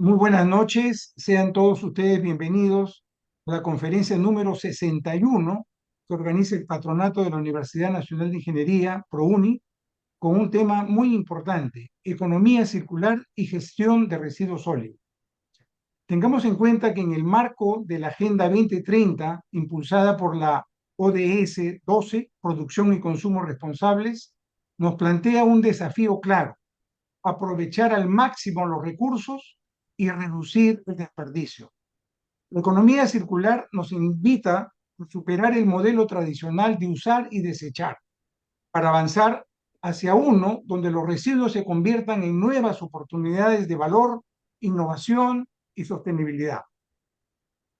Muy buenas noches, sean todos ustedes bienvenidos a la conferencia número 61 que organiza el Patronato de la Universidad Nacional de Ingeniería, ProUni, con un tema muy importante: economía circular y gestión de residuos sólidos. Tengamos en cuenta que en el marco de la Agenda 2030, impulsada por la ODS 12, Producción y Consumo Responsables, nos plantea un desafío claro: aprovechar al máximo los recursos y reducir el desperdicio. La economía circular nos invita a superar el modelo tradicional de usar y desechar para avanzar hacia uno donde los residuos se conviertan en nuevas oportunidades de valor, innovación y sostenibilidad.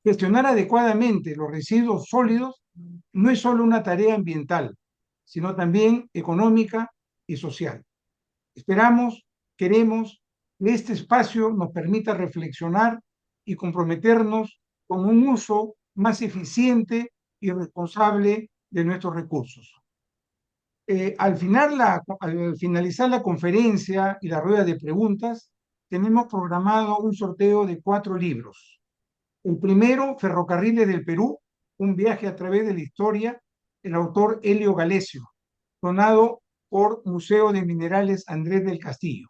Gestionar adecuadamente los residuos sólidos no es solo una tarea ambiental, sino también económica y social. Esperamos, queremos que este espacio nos permita reflexionar y comprometernos con un uso más eficiente y responsable de nuestros recursos. Al finalizar la conferencia y la rueda de preguntas, tenemos programado un sorteo de 4 libros. El primero, Ferrocarriles del Perú, un viaje a través de la historia, el autor Helio Galesio, donado por Museo de Minerales Andrés del Castillo.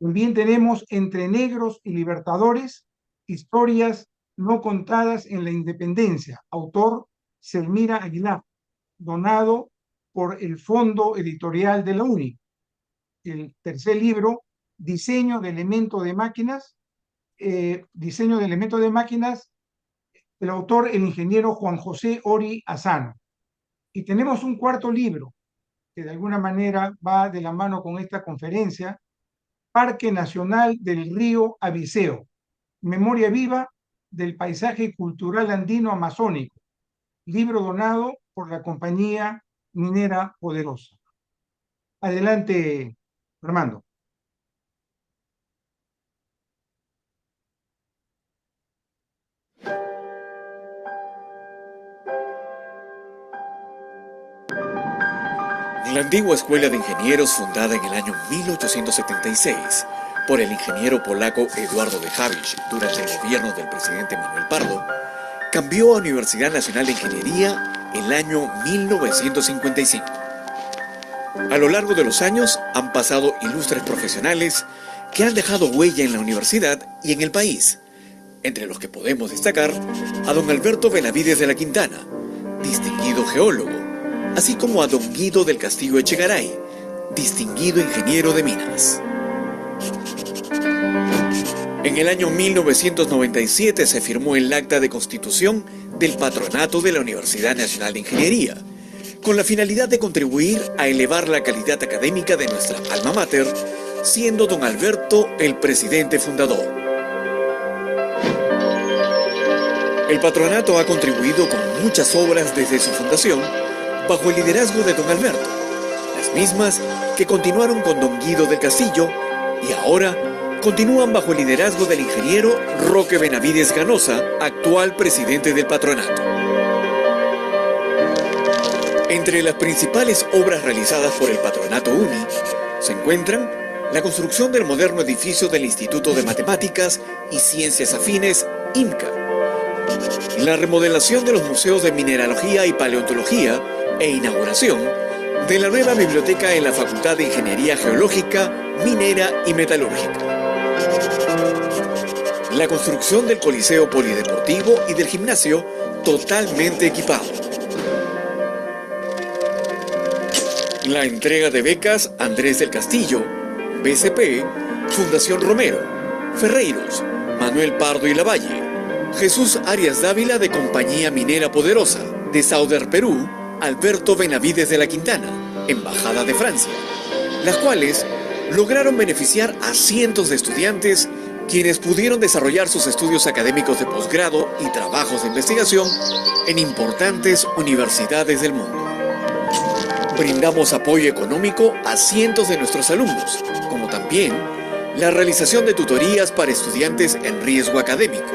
También tenemos Entre Negros y Libertadores, historias no contadas en la independencia, autor Selmira Aguilar, donado por el Fondo Editorial de la UNI. El tercer libro, Diseño de Elementos de Máquinas, el autor, el ingeniero Juan José Ori Azano. Y tenemos un cuarto libro, que de alguna manera va de la mano con esta conferencia: Parque Nacional del Río Abiseo, Memoria Viva del Paisaje Cultural Andino Amazónico, libro donado por la compañía minera Poderosa. Adelante, Armando. La antigua escuela de ingenieros, fundada en el año 1876 por el ingeniero polaco Eduardo de Havík durante el gobierno del presidente Manuel Pardo, cambió a Universidad Nacional de Ingeniería el año 1955. A lo largo de los años han pasado ilustres profesionales que han dejado huella en la universidad y en el país, entre los que podemos destacar a don Alberto Benavides de la Quintana, distinguido geólogo, así como a don Guido del Castillo Echegaray, distinguido ingeniero de minas. En el año 1997 se firmó el acta de constitución del Patronato de la Universidad Nacional de Ingeniería, con la finalidad de contribuir a elevar la calidad académica de nuestra alma mater, siendo don Alberto el presidente fundador. El patronato ha contribuido con muchas obras desde su fundación, bajo el liderazgo de don Alberto, las mismas que continuaron con don Guido del Castillo y ahora continúan bajo el liderazgo del ingeniero Roque Benavides Ganosa, actual presidente del patronato. Entre las principales obras realizadas por el Patronato UNI se encuentran la construcción del moderno edificio del Instituto de Matemáticas y Ciencias Afines, IMCA, la remodelación de los museos de Mineralogía y Paleontología e inauguración de la nueva biblioteca en la Facultad de Ingeniería Geológica, Minera y Metalúrgica, la construcción del Coliseo Polideportivo y del gimnasio totalmente equipado, la entrega de becas Andrés del Castillo, BCP, Fundación Romero, Ferreiros, Manuel Pardo y Lavalle, Jesús Arias Dávila de Compañía Minera Poderosa, de Sauder, Perú, Alberto Benavides de la Quintana, Embajada de Francia, las cuales lograron beneficiar a cientos de estudiantes quienes pudieron desarrollar sus estudios académicos de posgrado y trabajos de investigación en importantes universidades del mundo. Brindamos apoyo económico a cientos de nuestros alumnos, como también la realización de tutorías para estudiantes en riesgo académico.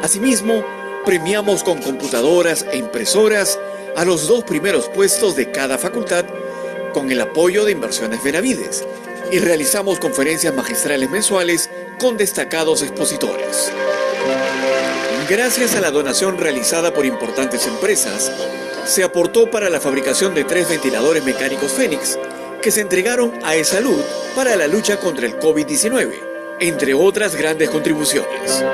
Asimismo, premiamos con computadoras e impresoras a los 2 primeros puestos de cada facultad con el apoyo de Inversiones Benavides y realizamos conferencias magistrales mensuales con destacados expositores. Gracias a la donación realizada por importantes empresas, se aportó para la fabricación de 3 ventiladores mecánicos Fénix, que se entregaron a eSalud para la lucha contra el COVID-19, entre otras grandes contribuciones.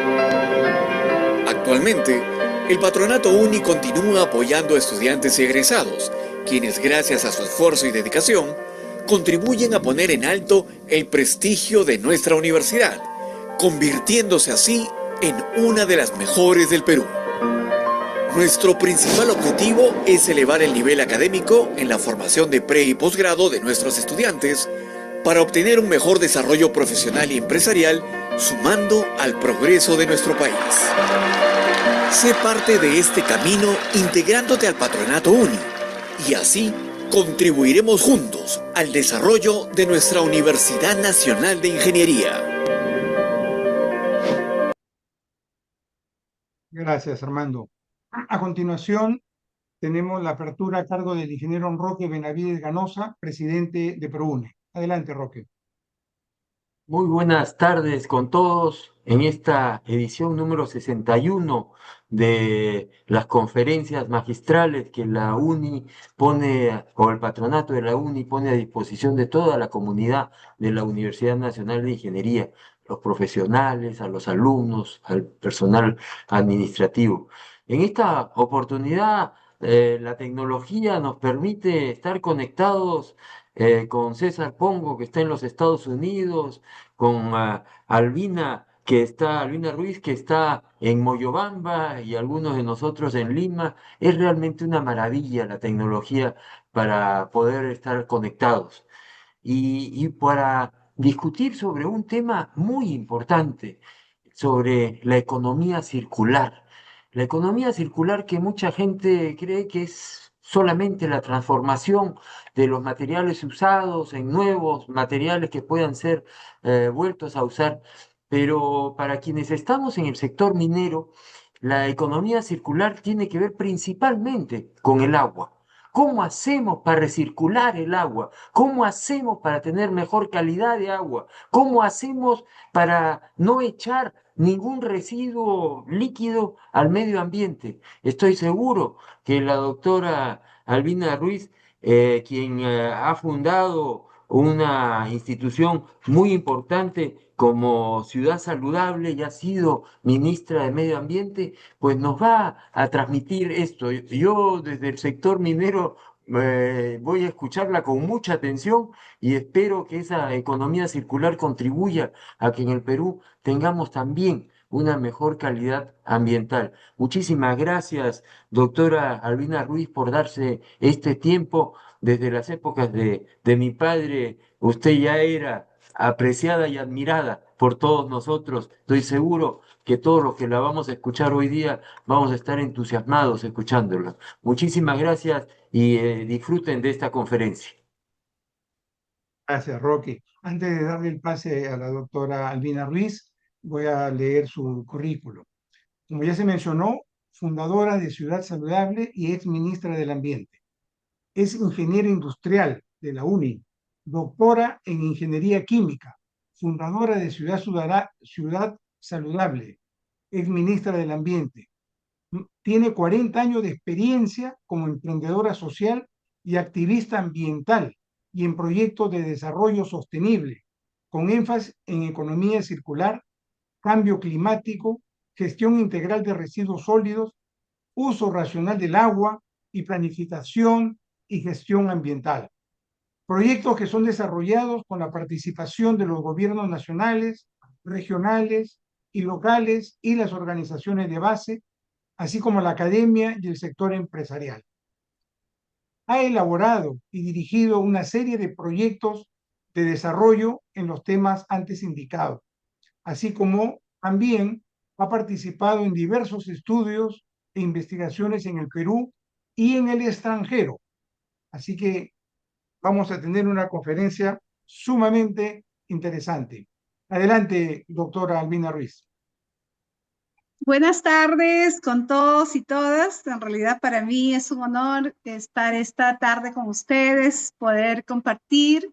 Actualmente, el Patronato UNI continúa apoyando a estudiantes y egresados, quienes gracias a su esfuerzo y dedicación, contribuyen a poner en alto el prestigio de nuestra universidad, convirtiéndose así en una de las mejores del Perú. Nuestro principal objetivo es elevar el nivel académico en la formación de pre y posgrado de nuestros estudiantes para obtener un mejor desarrollo profesional y empresarial, sumando al progreso de nuestro país. Sé parte de este camino integrándote al Patronato UNI y así contribuiremos juntos al desarrollo de nuestra Universidad Nacional de Ingeniería. Gracias, Armando. A continuación, tenemos la apertura a cargo del ingeniero Roque Benavides Ganosa, presidente de ProUni. Adelante, Roque. Muy buenas tardes con todos en esta edición número 61 de las conferencias magistrales que la UNI pone, o el patronato de la UNI pone a disposición de toda la comunidad de la Universidad Nacional de Ingeniería, los profesionales, a los alumnos, al personal administrativo. En esta oportunidad, la tecnología nos permite estar conectados con César Pongo, que está en los Estados Unidos, con Albina Ruiz, que está en Moyobamba, y algunos de nosotros en Lima. Es realmente una maravilla la tecnología para poder estar conectados y para discutir sobre un tema muy importante, sobre la economía circular. La economía circular, que mucha gente cree que es solamente la transformación de los materiales usados en nuevos materiales que puedan ser vueltos a usar. Pero para quienes estamos en el sector minero, la economía circular tiene que ver principalmente con el agua. ¿Cómo hacemos para recircular el agua? ¿Cómo hacemos para tener mejor calidad de agua? ¿Cómo hacemos para no echar ningún residuo líquido al medio ambiente? Estoy seguro que la doctora Albina Ruiz, quien ha fundado una institución muy importante como Ciudad Saludable y ha sido ministra de Medio Ambiente, pues nos va a transmitir esto. Yo desde el sector minero voy a escucharla con mucha atención y espero que esa economía circular contribuya a que en el Perú tengamos también una mejor calidad ambiental. Muchísimas gracias, doctora Albina Ruiz, por darse este tiempo. Desde las épocas de mi padre, usted ya era apreciada y admirada por todos nosotros. Estoy seguro que todos los que la vamos a escuchar hoy día vamos a estar entusiasmados escuchándola. Muchísimas gracias y disfruten de esta conferencia. Gracias, Roque. Antes de darle el pase a la doctora Albina Ruiz, voy a leer su currículo. Como ya se mencionó, fundadora de Ciudad Saludable y ex ministra del Ambiente. Es ingeniera industrial de la UNI, doctora en Ingeniería Química, fundadora de Ciudad Saludable, ex ministra del Ambiente. Tiene 40 años de experiencia como emprendedora social y activista ambiental y en proyectos de desarrollo sostenible, con énfasis en economía circular, cambio climático, gestión integral de residuos sólidos, uso racional del agua y planificación y gestión ambiental. Proyectos que son desarrollados con la participación de los gobiernos nacionales, regionales y locales y las organizaciones de base, así como la academia y el sector empresarial. Ha elaborado y dirigido una serie de proyectos de desarrollo en los temas antes indicados, así como también ha participado en diversos estudios e investigaciones en el Perú y en el extranjero. Así que vamos a tener una conferencia sumamente interesante. Adelante, doctora Albina Ruiz. Buenas tardes con todos y todas. En realidad para mí es un honor estar esta tarde con ustedes, poder compartir.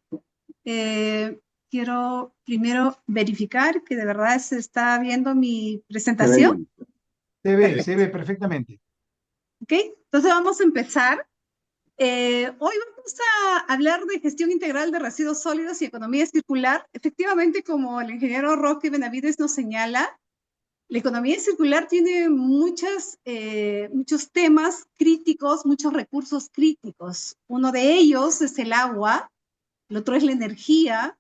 quiero primero verificar que de verdad se está viendo mi presentación. Se ve perfectamente. ¿Ok? Entonces vamos a empezar. Hoy vamos a hablar de gestión integral de residuos sólidos y economía circular. Efectivamente, como el ingeniero Roque Benavides nos señala, la economía circular tiene muchos temas críticos, muchos recursos críticos. Uno de ellos es el agua, el otro es la energía.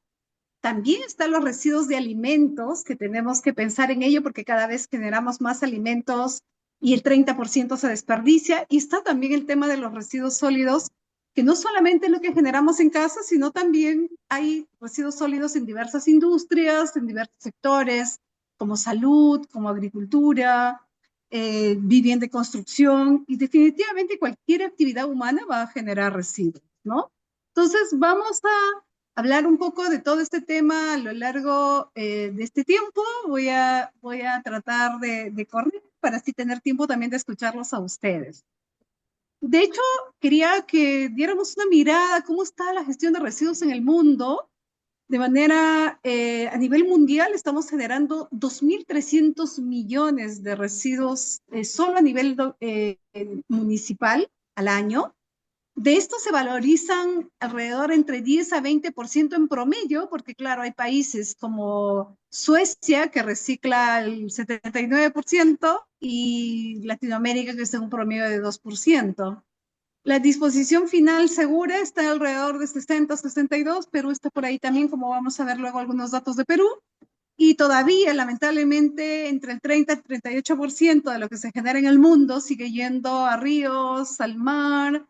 También están los residuos de alimentos, que tenemos que pensar en ello porque cada vez generamos más alimentos y el 30% se desperdicia. Y está también el tema de los residuos sólidos, que no solamente es lo que generamos en casa, sino también hay residuos sólidos en diversas industrias, en diversos sectores, como salud, como agricultura, vivienda y construcción, y definitivamente cualquier actividad humana va a generar residuos, ¿no? Entonces vamos a hablar un poco de todo este tema a lo largo de este tiempo. Voy a tratar de correr para así tener tiempo también de escucharlos a ustedes. De hecho, quería que diéramos una mirada a cómo está la gestión de residuos en el mundo. De manera, a nivel mundial estamos generando 2.300 millones de residuos solo a nivel municipal al año. De estos se valorizan alrededor entre 10 a 20% en promedio, porque claro, hay países como Suecia que recicla el 79% y Latinoamérica que es un promedio de 2%. La disposición final segura está alrededor de 60, 62, Perú está por ahí también, como vamos a ver luego algunos datos de Perú, y todavía lamentablemente entre el 30 y el 38% de lo que se genera en el mundo sigue yendo a ríos, al mar,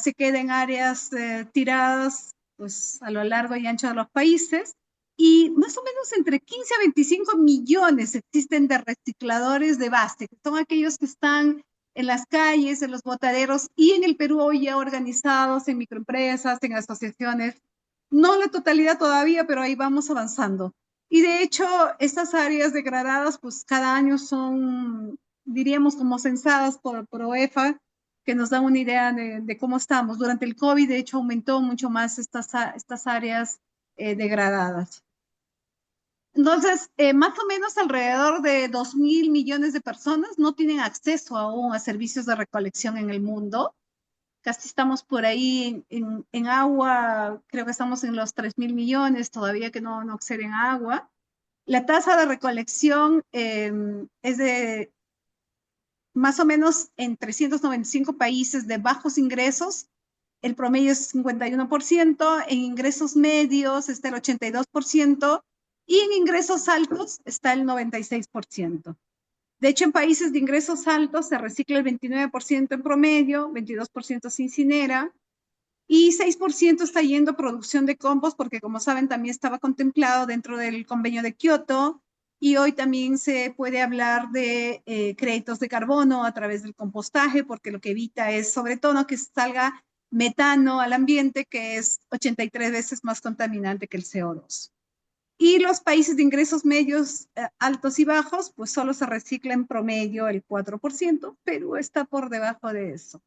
se queda en áreas tiradas pues, a lo largo y ancho de los países, y más o menos entre 15 a 25 millones existen de recicladores de base, que son aquellos que están en las calles, en los botaderos, y en el Perú hoy ya organizados en microempresas, en asociaciones, no la totalidad todavía, pero ahí vamos avanzando. Y de hecho, estas áreas degradadas, pues cada año son, diríamos, como censadas por OEFA, que nos dan una idea de cómo estamos. Durante el COVID, de hecho, aumentó mucho más estas áreas degradadas. Entonces, más o menos alrededor de 2.000 millones de personas no tienen acceso aún a servicios de recolección en el mundo. Casi estamos por ahí en agua, creo que estamos en los 3.000 millones, todavía que no acceden a agua. La tasa de recolección es de más o menos en 395 países de bajos ingresos. El promedio es 51%, en ingresos medios está el 82% y en ingresos altos está el 96%. De hecho, en países de ingresos altos se recicla el 29% en promedio, 22% se incinera y 6% está yendo a producción de compost, porque como saben también estaba contemplado dentro del convenio de Kioto, y hoy también se puede hablar de créditos de carbono a través del compostaje, porque lo que evita es sobre todo que salga metano al ambiente, que es 83 veces más contaminante que el CO2. Y los países de ingresos medios, altos y bajos, pues solo se recicla en promedio el 4%, Perú está por debajo de eso.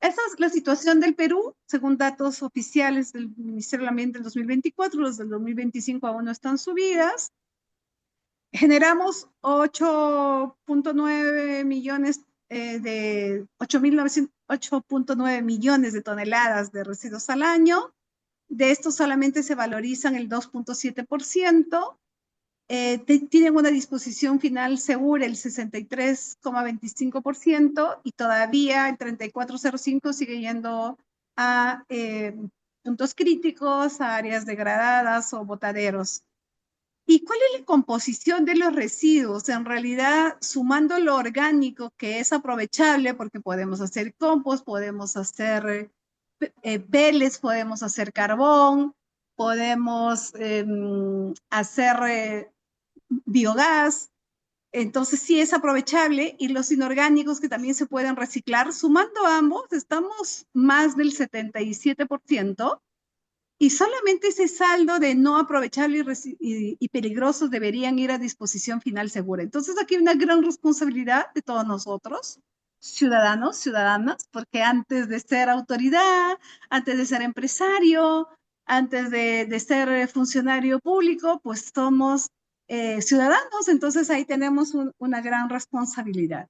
Esa es la situación del Perú, según datos oficiales del Ministerio del Ambiente del 2024, los del 2025 aún no están subidas. Generamos 8.9 millones de 8.9 millones de toneladas de residuos al año. De estos solamente se valorizan el 2.7%. Tienen una disposición final segura el 63,25% y todavía el 34,05% sigue yendo a puntos críticos, a áreas degradadas o botaderos. ¿Y cuál es la composición de los residuos? En realidad, sumando lo orgánico que es aprovechable, porque podemos hacer compost, podemos hacer pellets, podemos hacer carbón, podemos hacer biogás, entonces sí es aprovechable, y los inorgánicos que también se pueden reciclar, sumando ambos, estamos más del 77%, y solamente ese saldo de no aprovechable y peligrosos deberían ir a disposición final segura. Entonces aquí hay una gran responsabilidad de todos nosotros, ciudadanos, ciudadanas, porque antes de ser autoridad, antes de ser empresario, antes de ser funcionario público, pues somos ciudadanos, entonces ahí tenemos una gran responsabilidad.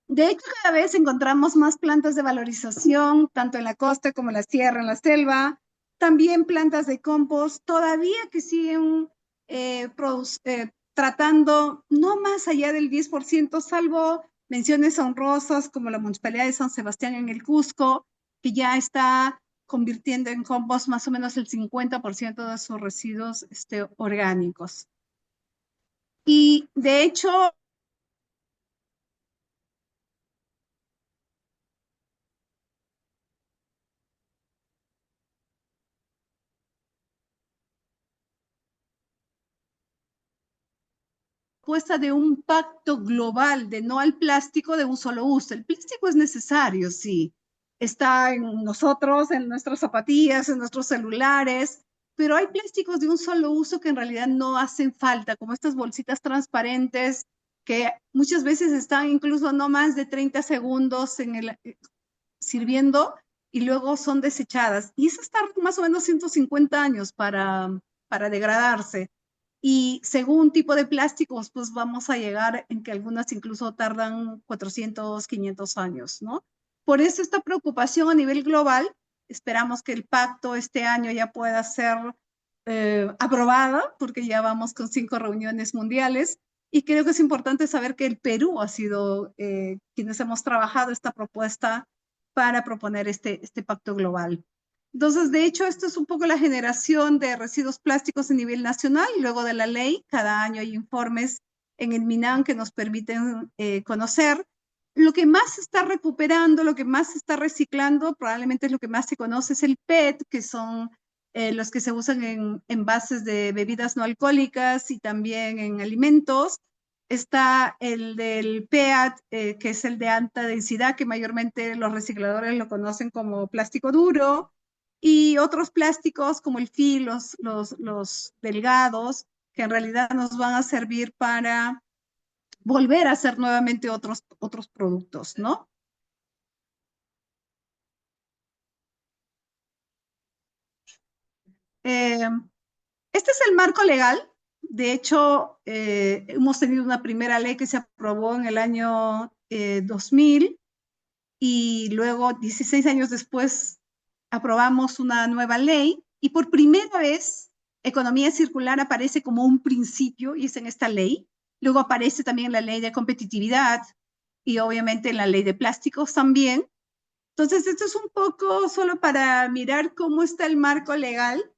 De hecho, cada vez encontramos más plantas de valorización, tanto en la costa como en la sierra, en la selva, también plantas de compost, todavía que siguen tratando no más allá del 10%, salvo menciones honrosas como la Municipalidad de San Sebastián en el Cusco, que ya está convirtiendo en compost más o menos el 50% de sus residuos orgánicos. Y de hecho, propuesta de un pacto global de no al plástico de un solo uso. El plástico es necesario, sí. Está en nosotros, en nuestras zapatillas, en nuestros celulares, pero hay plásticos de un solo uso que en realidad no hacen falta, como estas bolsitas transparentes que muchas veces están incluso no más de 30 segundos sirviendo y luego son desechadas. Y eso está más o menos 150 años para degradarse. Y según tipo de plásticos, pues vamos a llegar en que algunas incluso tardan 400, 500 años, ¿no? Por eso esta preocupación a nivel global, esperamos que el pacto este año ya pueda ser aprobada, porque ya vamos con 5 reuniones mundiales, y creo que es importante saber que el Perú ha sido quienes hemos trabajado esta propuesta para proponer este pacto global. Entonces, de hecho, esto es un poco la generación de residuos plásticos a nivel nacional. Luego de la ley, cada año hay informes en el MINAM que nos permiten conocer. Lo que más se está recuperando, lo que más se está reciclando, probablemente es lo que más se conoce, es el PET, que son los que se usan en envases de bebidas no alcohólicas y también en alimentos. Está el del PEAT, que es el de alta densidad, que mayormente los recicladores lo conocen como plástico duro, y otros plásticos como el FIL, los delgados, que en realidad nos van a servir para volver a hacer nuevamente otros productos, ¿no? Este es el marco legal. De hecho, hemos tenido una primera ley que se aprobó en el año 2000 y luego 16 años después aprobamos una nueva ley y por primera vez economía circular aparece como un principio y es en esta ley. Luego aparece también la ley de competitividad y obviamente la ley de plásticos también. Entonces, esto es un poco solo para mirar cómo está el marco legal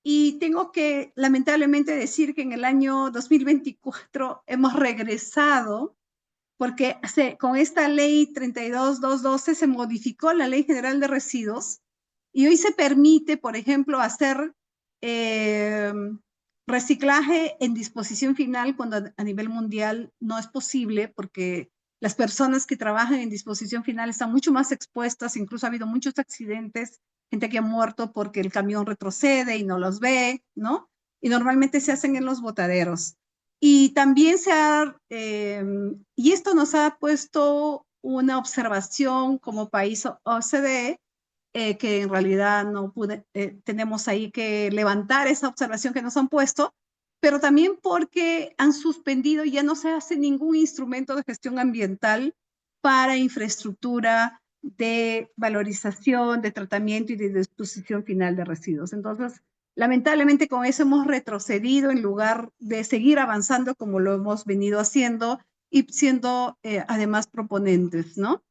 y tengo que lamentablemente decir que en el año 2024 hemos regresado porque con esta ley 32.212 se modificó la Ley General de Residuos y hoy se permite, por ejemplo, hacer reciclaje en disposición final cuando a nivel mundial no es posible porque las personas que trabajan en disposición final están mucho más expuestas, incluso ha habido muchos accidentes, gente que ha muerto porque el camión retrocede y no los ve, ¿no? Y normalmente se hacen en los botaderos. Y también y esto nos ha puesto una observación como país OCDE, que en realidad no tenemos ahí que levantar esa observación que nos han puesto, pero también porque han suspendido, ya no se hace ningún instrumento de gestión ambiental para infraestructura de valorización, de tratamiento y de disposición final de residuos. Entonces, lamentablemente con eso hemos retrocedido en lugar de seguir avanzando como lo hemos venido haciendo y siendo además proponentes, ¿no?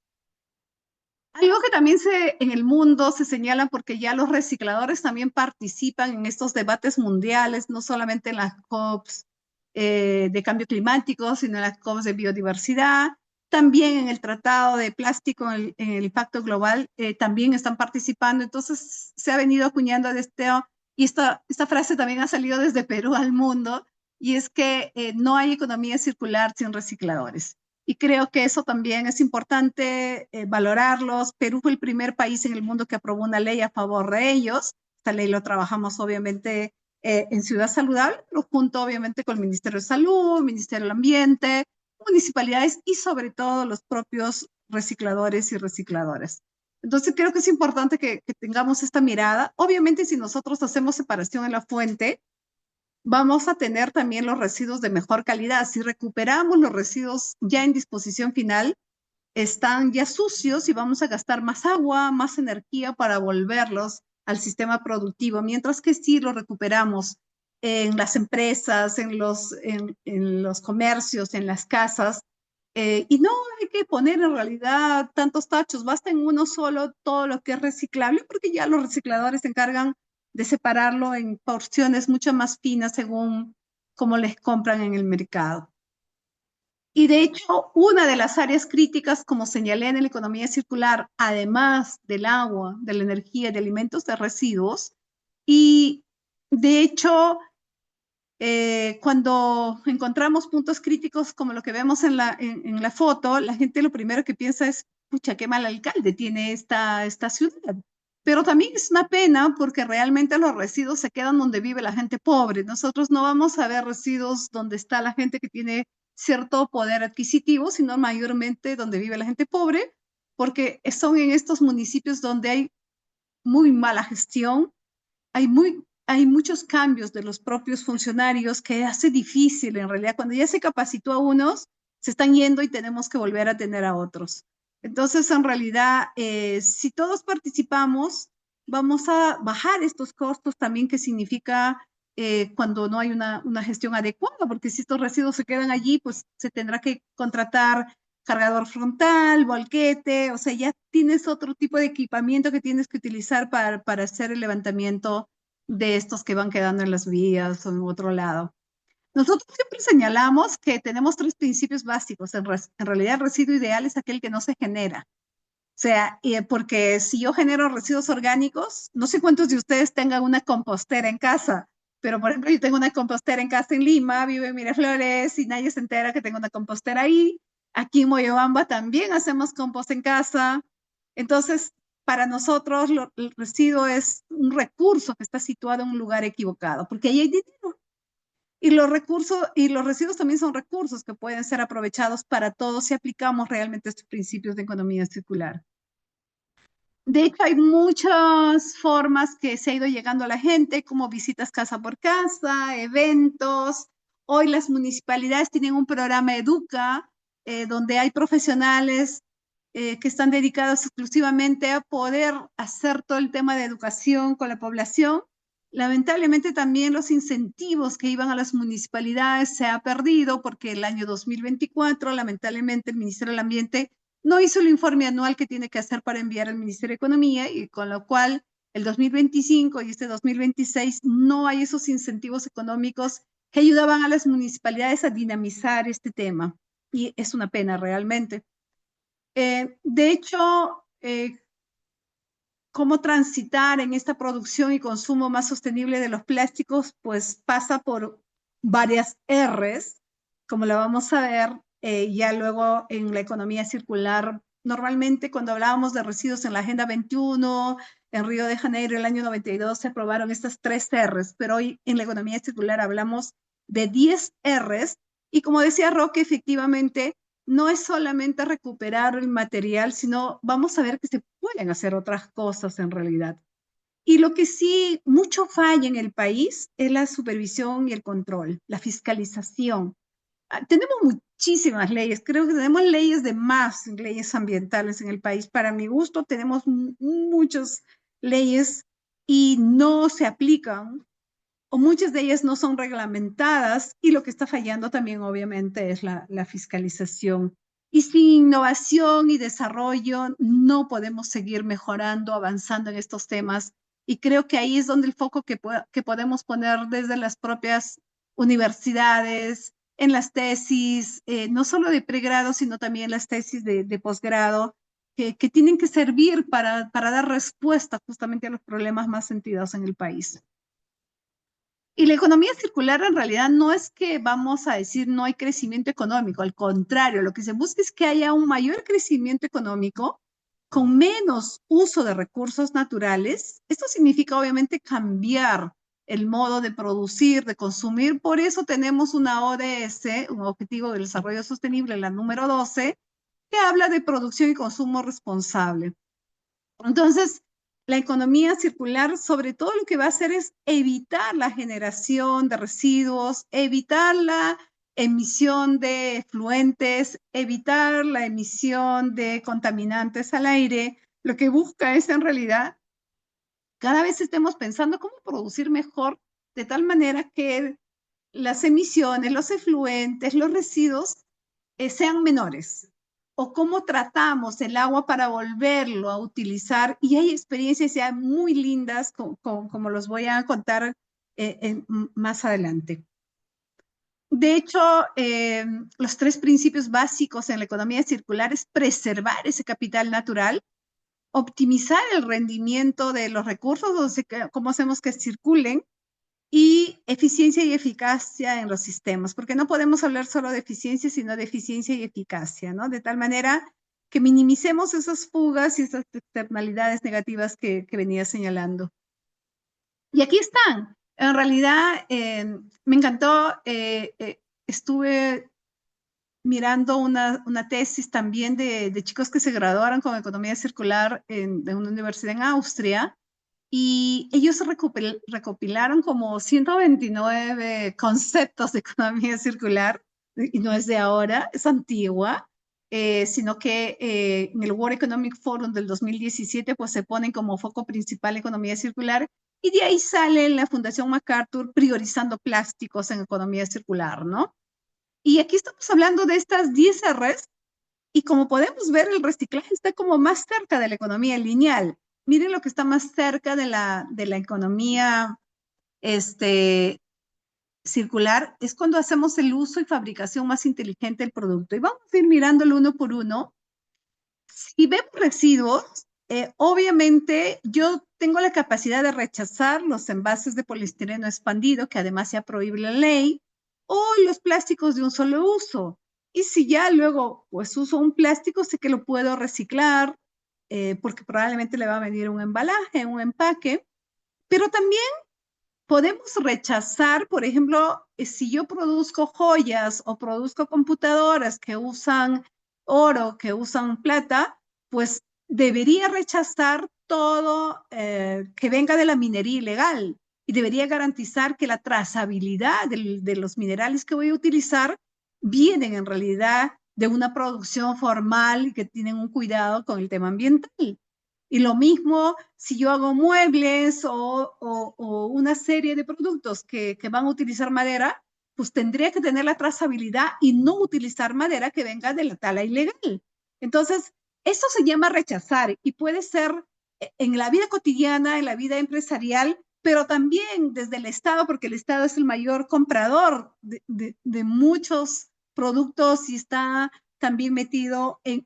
Algo que también en el mundo se señala porque ya los recicladores también participan en estos debates mundiales, no solamente en las COPs de cambio climático, sino en las COPs de biodiversidad, también en el Tratado de Plástico, en el Pacto Global, también están participando. Entonces se ha venido acuñando y esta frase también ha salido desde Perú al mundo, y es que no hay economía circular sin recicladores. Y creo que eso también es importante valorarlos. Perú fue el primer país en el mundo que aprobó una ley a favor de ellos. Esta ley lo trabajamos obviamente en Ciudad Saludable, pero junto obviamente con el Ministerio de Salud, Ministerio del Ambiente, municipalidades y sobre todo los propios recicladores y recicladoras. Entonces creo que es importante que tengamos esta mirada. Obviamente, si nosotros hacemos separación en la fuente, vamos a tener también los residuos de mejor calidad. Si recuperamos los residuos ya en disposición final, están ya sucios y vamos a gastar más agua, más energía para volverlos al sistema productivo, mientras que si los recuperamos en las empresas, en los comercios, en las casas, y no hay que poner en realidad tantos tachos, basta en uno solo todo lo que es reciclable, porque ya los recicladores se encargan de separarlo en porciones mucho más finas según cómo les compran en el mercado. Y de hecho, una de las áreas críticas, como señalé en la economía circular, además del agua, de la energía, de alimentos, de residuos, y de hecho, cuando encontramos puntos críticos como lo que vemos en la foto, la gente lo primero que piensa es, pucha, qué mal alcalde tiene esta ciudad. Pero también es una pena porque realmente los residuos se quedan donde vive la gente pobre. Nosotros no vamos a ver residuos donde está la gente que tiene cierto poder adquisitivo, sino mayormente donde vive la gente pobre, porque son en estos municipios donde hay muy mala gestión, hay muchos cambios de los propios funcionarios que hace difícil, en realidad, cuando ya se capacitó a unos, se están yendo y tenemos que volver a tener a otros. Entonces, en realidad, si todos participamos, vamos a bajar estos costos también, que significa cuando no hay una gestión adecuada, porque si estos residuos se quedan allí, pues se tendrá que contratar cargador frontal, volquete, o sea, ya tienes otro tipo de equipamiento que tienes que utilizar para hacer el levantamiento de estos que van quedando en las vías o en otro lado. Nosotros siempre señalamos que tenemos tres principios básicos. En realidad, el residuo ideal es aquel que no se genera. O sea, porque si yo genero residuos orgánicos, no sé cuántos de ustedes tengan una compostera en casa, pero por ejemplo, yo tengo una compostera en casa en Lima, vivo en Miraflores y nadie se entera que tengo una compostera ahí. Aquí en Moyobamba también hacemos compost en casa. Entonces, para nosotros el residuo es un recurso que está situado en un lugar equivocado, porque ahí hay dinero. Y los recursos y los residuos también son recursos que pueden ser aprovechados para todos si aplicamos realmente estos principios de economía circular. De hecho, hay muchas formas que se ha ido llegando a la gente, como visitas casa por casa, eventos. Hoy las municipalidades tienen un programa Educa, donde hay profesionales que están dedicados exclusivamente a poder hacer todo el tema de educación con la población. Lamentablemente también los incentivos que iban a las municipalidades se ha perdido porque el año 2024, lamentablemente, el Ministerio del Ambiente no hizo el informe anual que tiene que hacer para enviar al Ministerio de Economía, y con lo cual el 2025 y este 2026 no hay esos incentivos económicos que ayudaban a las municipalidades a dinamizar este tema. Y es una pena realmente. De hecho, cómo transitar en esta producción y consumo más sostenible de los plásticos, pues pasa por varias R's, como la vamos a ver ya luego en la economía circular. Normalmente cuando hablábamos de residuos en la Agenda 21, en Río de Janeiro, el año 92, se aprobaron estas 3 R's, pero hoy en la economía circular hablamos de 10 R's, y como decía Roque, efectivamente, no es solamente recuperar el material, sino vamos a ver que se pueden hacer otras cosas en realidad. Y lo que sí mucho falla en el país es la supervisión y el control, la fiscalización. Tenemos muchísimas leyes, creo que tenemos leyes de más, leyes ambientales en el país. Para mi gusto, tenemos muchas leyes y no se aplican, o muchas de ellas no son reglamentadas, y lo que está fallando también obviamente es la fiscalización. Y sin innovación y desarrollo no podemos seguir mejorando, avanzando en estos temas. Y creo que ahí es donde el foco que podemos poner desde las propias universidades, en las tesis, no solo de pregrado, sino también las tesis de posgrado, que tienen que servir para dar respuesta justamente a los problemas más sentidos en el país. Y la economía circular en realidad no es que vamos a decir no hay crecimiento económico, al contrario, lo que se busca es que haya un mayor crecimiento económico con menos uso de recursos naturales. Esto significa obviamente cambiar el modo de producir, de consumir. Por eso tenemos una ODS, un Objetivo de Desarrollo Sostenible, la número 12, que habla de producción y consumo responsable. Entonces, la economía circular, sobre todo lo que va a hacer es evitar la generación de residuos, evitar la emisión de efluentes, evitar la emisión de contaminantes al aire. Lo que busca es en realidad cada vez estemos pensando cómo producir mejor de tal manera que las emisiones, los efluentes, los residuos sean menores. O cómo tratamos el agua para volverlo a utilizar. Y hay experiencias ya muy lindas, como los voy a contar más adelante. De hecho, los 3 principios básicos en la economía circular es preservar ese capital natural, optimizar el rendimiento de los recursos, o sea, cómo hacemos que circulen, y eficiencia y eficacia en los sistemas, porque no podemos hablar solo de eficiencia, sino de eficiencia y eficacia, ¿no? De tal manera que minimicemos esas fugas y esas externalidades negativas que venía señalando. Y aquí están. En realidad, me encantó, estuve mirando una tesis también de chicos que se graduaron con economía circular de una universidad en Austria, y ellos recopilaron como 129 conceptos de economía circular, y no es de ahora, es antigua, sino que en el World Economic Forum del 2017 pues se ponen como foco principal economía circular, y de ahí sale la Fundación MacArthur priorizando plásticos en economía circular, ¿no? Y aquí estamos hablando de estas 10 R's, y como podemos ver, el reciclaje está como más cerca de la economía lineal. Miren lo que está más cerca de la economía circular, es cuando hacemos el uso y fabricación más inteligente del producto. Y vamos a ir mirándolo uno por uno. Si vemos residuos, obviamente yo tengo la capacidad de rechazar los envases de poliestireno expandido, que además ya prohíbe la ley, o los plásticos de un solo uso. Y si ya luego pues uso un plástico, sé que lo puedo reciclar, porque probablemente le va a venir un embalaje, un empaque, pero también podemos rechazar, por ejemplo, si yo produzco joyas o produzco computadoras que usan oro, que usan plata, pues debería rechazar todo que venga de la minería ilegal, y debería garantizar que la trazabilidad de los minerales que voy a utilizar vienen en realidad de una producción formal y que tienen un cuidado con el tema ambiental. Y lo mismo si yo hago muebles o una serie de productos que van a utilizar madera, pues tendría que tener la trazabilidad y no utilizar madera que venga de la tala ilegal. Entonces, eso se llama rechazar, y puede ser en la vida cotidiana, en la vida empresarial, pero también desde el Estado, porque el Estado es el mayor comprador de muchos productos y está también metido en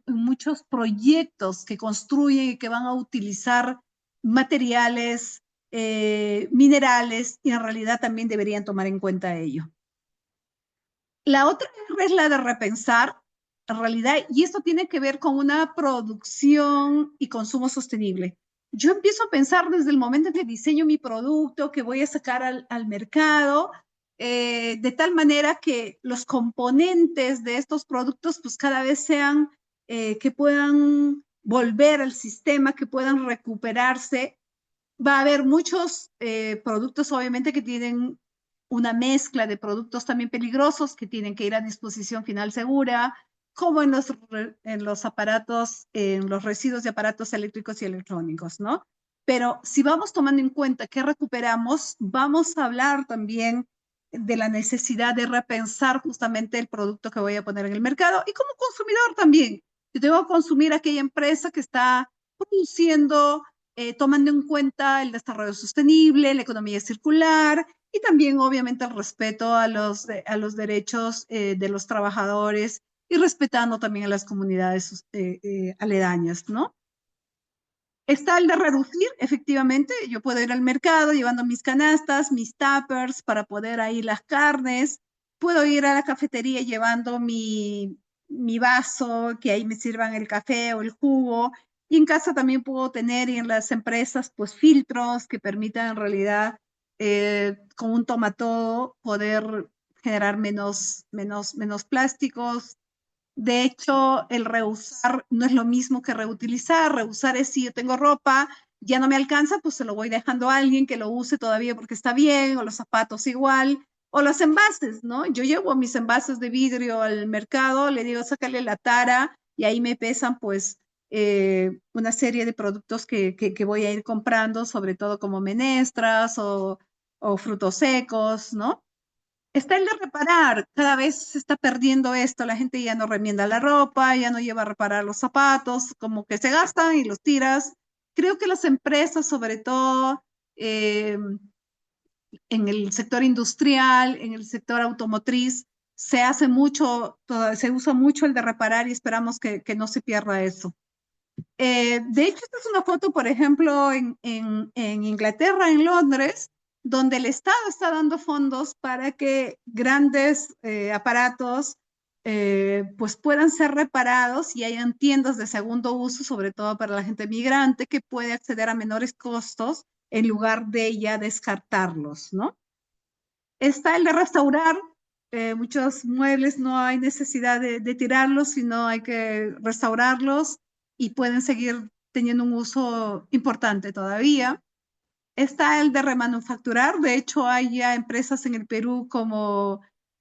muchos proyectos que construyen y que van a utilizar materiales, minerales, y en realidad también deberían tomar en cuenta ello. La otra es la de repensar, en realidad, y esto tiene que ver con una producción y consumo sostenible. Yo empiezo a pensar desde el momento en que diseño mi producto, que voy a sacar al mercado, de tal manera que los componentes de estos productos pues cada vez sean, que puedan volver al sistema, que puedan recuperarse. Va a haber muchos productos obviamente que tienen una mezcla de productos también peligrosos que tienen que ir a disposición final segura, como en los aparatos, en los residuos de aparatos eléctricos y electrónicos, ¿no? Pero si vamos tomando en cuenta que recuperamos, vamos a hablar también de la necesidad de repensar justamente el producto que voy a poner en el mercado, y como consumidor también. Yo tengo que consumir aquella empresa que está produciendo, tomando en cuenta el desarrollo sostenible, la economía circular, y también obviamente el respeto a los derechos de los trabajadores, y respetando también a las comunidades aledañas, ¿no? Está el de reducir, efectivamente. Yo puedo ir al mercado llevando mis canastas, mis tuppers para poder ahí las carnes. Puedo ir a la cafetería llevando mi vaso, que ahí me sirvan el café o el jugo. Y en casa también puedo tener, y en las empresas, pues filtros que permitan en realidad, con un toma todo, poder generar menos plásticos. De hecho, el reusar no es lo mismo que reutilizar. Reusar es si yo tengo ropa, ya no me alcanza, pues se lo voy dejando a alguien que lo use todavía porque está bien, o los zapatos igual, o los envases, ¿no? Yo llevo mis envases de vidrio al mercado, le digo, sácale la tara y ahí me pesan pues una serie de productos que voy a ir comprando, sobre todo como menestras o frutos secos, ¿no? Está el de reparar, cada vez se está perdiendo esto, la gente ya no remienda la ropa, ya no lleva a reparar los zapatos, como que se gastan y los tiras. Creo que las empresas, sobre todo eh, en el sector industrial, en el sector automotriz, se hace mucho, se usa mucho el de reparar y esperamos que no se pierda eso. De hecho, esta es una foto, por ejemplo, en Inglaterra, en Londres, donde el Estado está dando fondos para que grandes aparatos pues puedan ser reparados y hayan tiendas de segundo uso, sobre todo para la gente migrante, que puede acceder a menores costos en lugar de ya descartarlos, ¿no? Está el de restaurar. Muchos muebles no hay necesidad de tirarlos, sino hay que restaurarlos y pueden seguir teniendo un uso importante todavía. Está el de remanufacturar. De hecho, hay ya empresas en el Perú como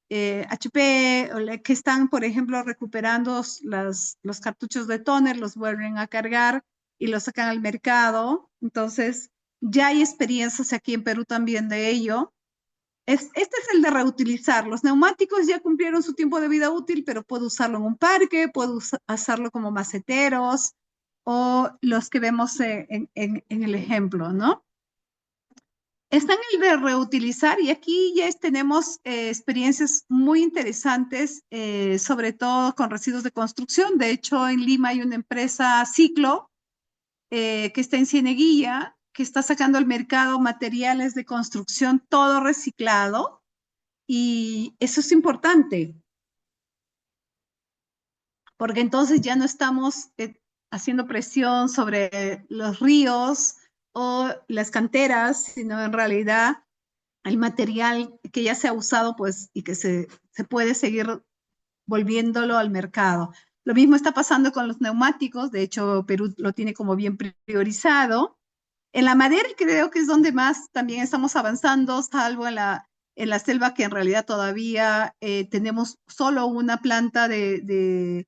HP que están, por ejemplo, recuperando los cartuchos de tóner, los vuelven a cargar y los sacan al mercado. Entonces, ya hay experiencias aquí en Perú también de ello. Este es el de reutilizar. Los neumáticos ya cumplieron su tiempo de vida útil, pero puedo usarlo en un parque, puedo hacerlo como maceteros o los que vemos en el ejemplo, ¿no? Está en el de reutilizar y aquí ya tenemos experiencias muy interesantes, sobre todo con residuos de construcción. De hecho, en Lima hay una empresa Ciclo que está en Cieneguilla, que está sacando al mercado materiales de construcción todo reciclado. Y eso es importante, porque entonces ya no estamos haciendo presión sobre los ríos o las canteras, sino en realidad el material que ya se ha usado, pues, y que se puede seguir volviéndolo al mercado. Lo mismo está pasando con los neumáticos, de hecho Perú lo tiene como bien priorizado. En la madera creo que es donde más también estamos avanzando, salvo en la selva que en realidad todavía tenemos solo una planta de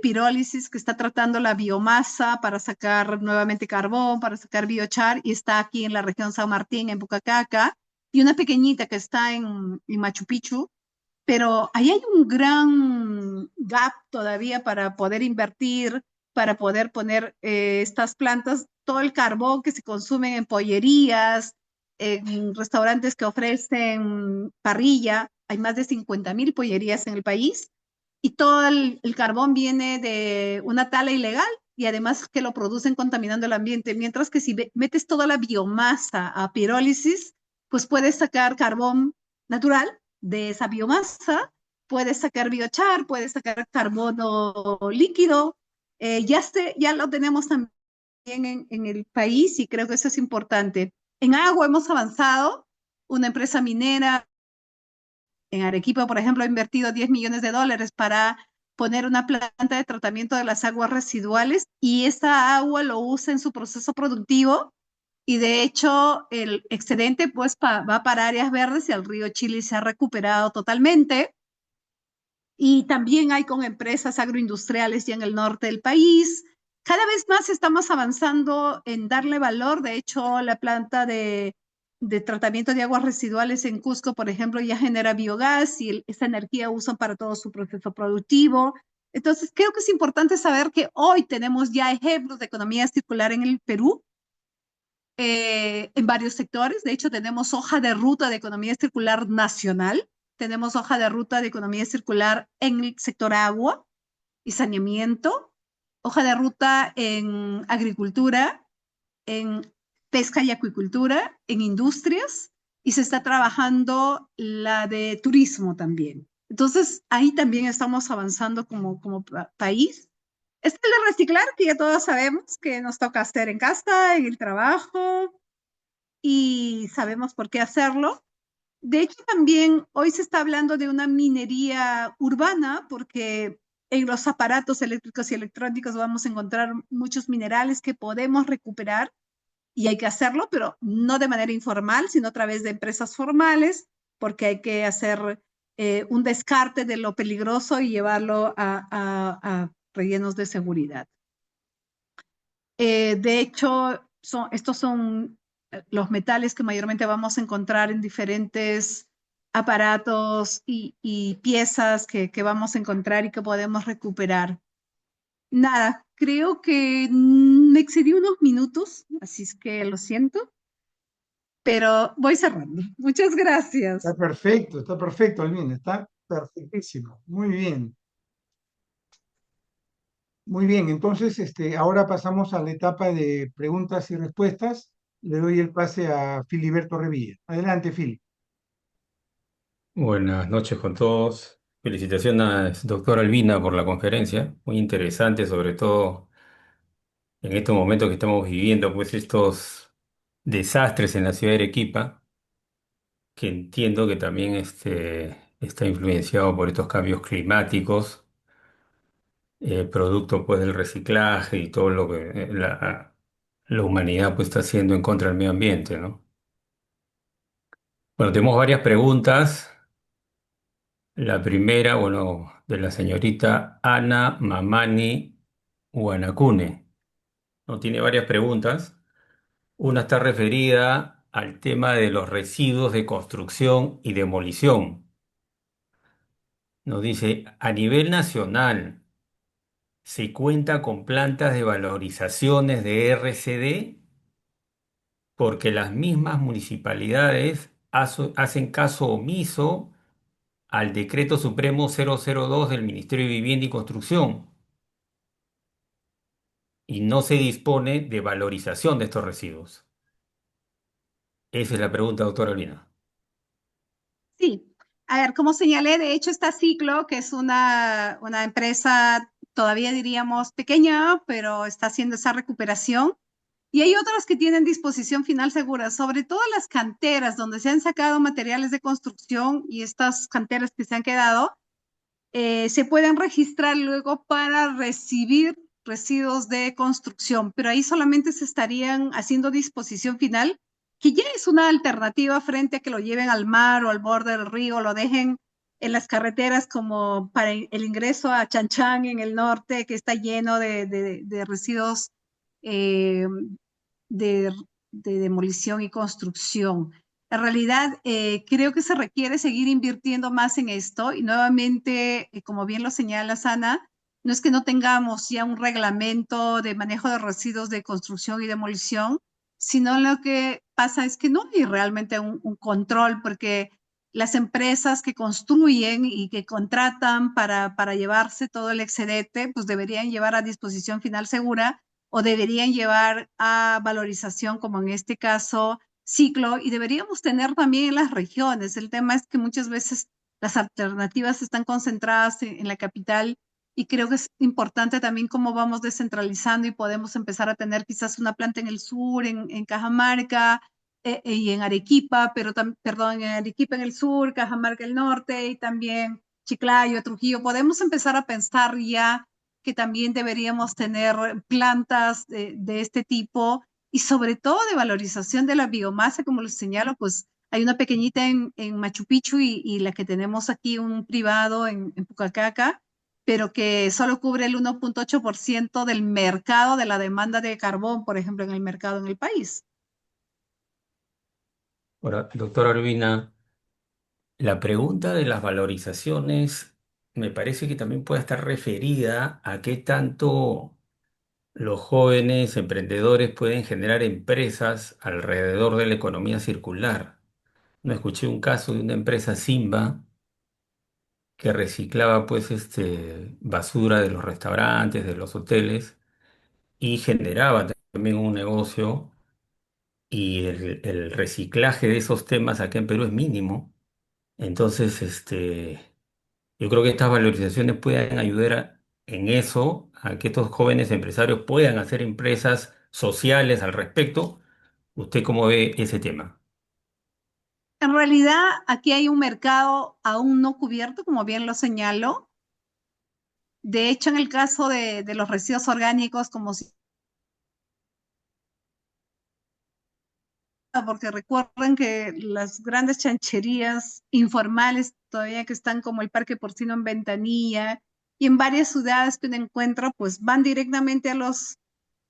pirólisis que está tratando la biomasa para sacar nuevamente carbón, para sacar biochar, y está aquí en la región San Martín, en Pucacaca, y una pequeñita que está en Machu Picchu, pero ahí hay un gran gap todavía para poder invertir, para poder poner estas plantas, todo el carbón que se consume en pollerías, en restaurantes que ofrecen parrilla, hay más de 50.000 pollerías en el país, y todo el carbón viene de una tala ilegal y además que lo producen contaminando el ambiente, mientras que si metes toda la biomasa a pirólisis, pues puedes sacar carbón natural de esa biomasa, puedes sacar biochar, puedes sacar carbono líquido, ya lo tenemos también en el país y creo que eso es importante. En agua hemos avanzado, una empresa minera en Arequipa, por ejemplo, ha invertido $10 millones para poner una planta de tratamiento de las aguas residuales y esa agua lo usa en su proceso productivo y de hecho el excedente pues va para áreas verdes y el río Chili se ha recuperado totalmente. Y también hay con empresas agroindustriales ya en el norte del país. Cada vez más estamos avanzando en darle valor. De hecho, la planta de tratamiento de aguas residuales en Cusco, por ejemplo, ya genera biogás y esa energía usan para todo su proceso productivo. Entonces, creo que es importante saber que hoy tenemos ya ejemplos de economía circular en el Perú, en varios sectores. De hecho, tenemos hoja de ruta de economía circular nacional, tenemos hoja de ruta de economía circular en el sector agua y saneamiento, hoja de ruta en agricultura, en pesca y acuicultura, en industrias, y se está trabajando la de turismo también. Entonces, ahí también estamos avanzando como país. Este es el de reciclar, que ya todos sabemos que nos toca hacer en casa, en el trabajo, y sabemos por qué hacerlo. De hecho, también hoy se está hablando de una minería urbana, porque En los aparatos eléctricos y electrónicos vamos a encontrar muchos minerales que podemos recuperar y hay que hacerlo, pero no de manera informal, sino a través de empresas formales, porque hay que hacer un descarte de lo peligroso y llevarlo a rellenos de seguridad. De hecho, estos son los metales que mayormente vamos a encontrar en diferentes aparatos y piezas que vamos a encontrar y que podemos recuperar. Nada, creo que me excedí unos minutos, así es que lo siento, pero voy cerrando. Muchas gracias. Está perfecto, Alvin, está perfectísimo. Muy bien, muy bien. Entonces, ahora pasamos a la etapa de preguntas y respuestas. Le doy el pase a Filiberto Revilla. Adelante, Fili. Buenas noches con todos. Felicitaciones, doctora Albina, por la conferencia. Muy interesante, sobre todo en estos momentos que estamos viviendo, pues estos desastres en la ciudad de Arequipa, que entiendo que también está influenciado por estos cambios climáticos, producto pues del reciclaje y todo lo que la humanidad pues está haciendo en contra del medio ambiente, ¿no? Bueno, tenemos varias preguntas. La primera, bueno, de la señorita Ana Mamani Guanacune. No tiene varias preguntas. Una está referida al tema de los residuos de construcción y demolición. Nos dice, a nivel nacional, ¿se cuenta con plantas de valorizaciones de RCD? Porque las mismas municipalidades hacen caso omiso al Decreto Supremo 002 del Ministerio de Vivienda y Construcción y no se dispone de valorización de estos residuos. Esa es la pregunta, doctora Olina. Sí, a ver, como señalé, de hecho está Ciclo, que es una empresa todavía diríamos pequeña, pero está haciendo esa recuperación. Y hay otras que tienen disposición final segura, sobre todo las canteras donde se han sacado materiales de construcción y estas canteras que se han quedado, se pueden registrar luego para recibir residuos de construcción, pero ahí solamente se estarían haciendo disposición final, que ya es una alternativa frente a que lo lleven al mar o al borde del río, lo dejen en las carreteras como para el ingreso a Chanchán en el norte, que está lleno de residuos eh, de, de demolición y construcción. En realidad, creo que se requiere seguir invirtiendo más en esto y nuevamente, como bien lo señala Ana, no es que no tengamos ya un reglamento de manejo de residuos de construcción y demolición, sino lo que pasa es que no hay realmente un control porque las empresas que construyen y que contratan para llevarse todo el excedente, pues deberían llevar a disposición final segura o deberían llevar a valorización, como en este caso Ciclo, y deberíamos tener también en las regiones. El tema es que muchas veces las alternativas están concentradas en la capital y creo que es importante también cómo vamos descentralizando y podemos empezar a tener quizás una planta en el sur, en Cajamarca y en Arequipa, pero perdón, en Arequipa en el sur, Cajamarca el norte y también Chiclayo, Trujillo. Podemos empezar a pensar ya que también deberíamos tener plantas de este tipo y sobre todo de valorización de la biomasa, como les señalo, pues hay una pequeñita en Machu Picchu y la que tenemos aquí, un privado en Pucacaca, pero que solo cubre el 1.8% del mercado de la demanda de carbón, por ejemplo, en el mercado en el país. Ahora, doctora Urbina, la pregunta de las valorizaciones me parece que también puede estar referida a qué tanto los jóvenes emprendedores pueden generar empresas alrededor de la economía circular. No escuché un caso de una empresa Simba que reciclaba pues basura de los restaurantes, de los hoteles y generaba también un negocio y el reciclaje de esos temas acá en Perú es mínimo. Entonces, yo creo que estas valorizaciones pueden ayudar en eso, a que estos jóvenes empresarios puedan hacer empresas sociales al respecto. ¿Usted cómo ve ese tema? En realidad, aquí hay un mercado aún no cubierto, como bien lo señalo, De hecho, en el caso de los residuos orgánicos, como si porque recuerden que las grandes chancherías informales todavía que están como el Parque Porcino en Ventanilla y en varias ciudades que uno encuentra, pues van directamente a los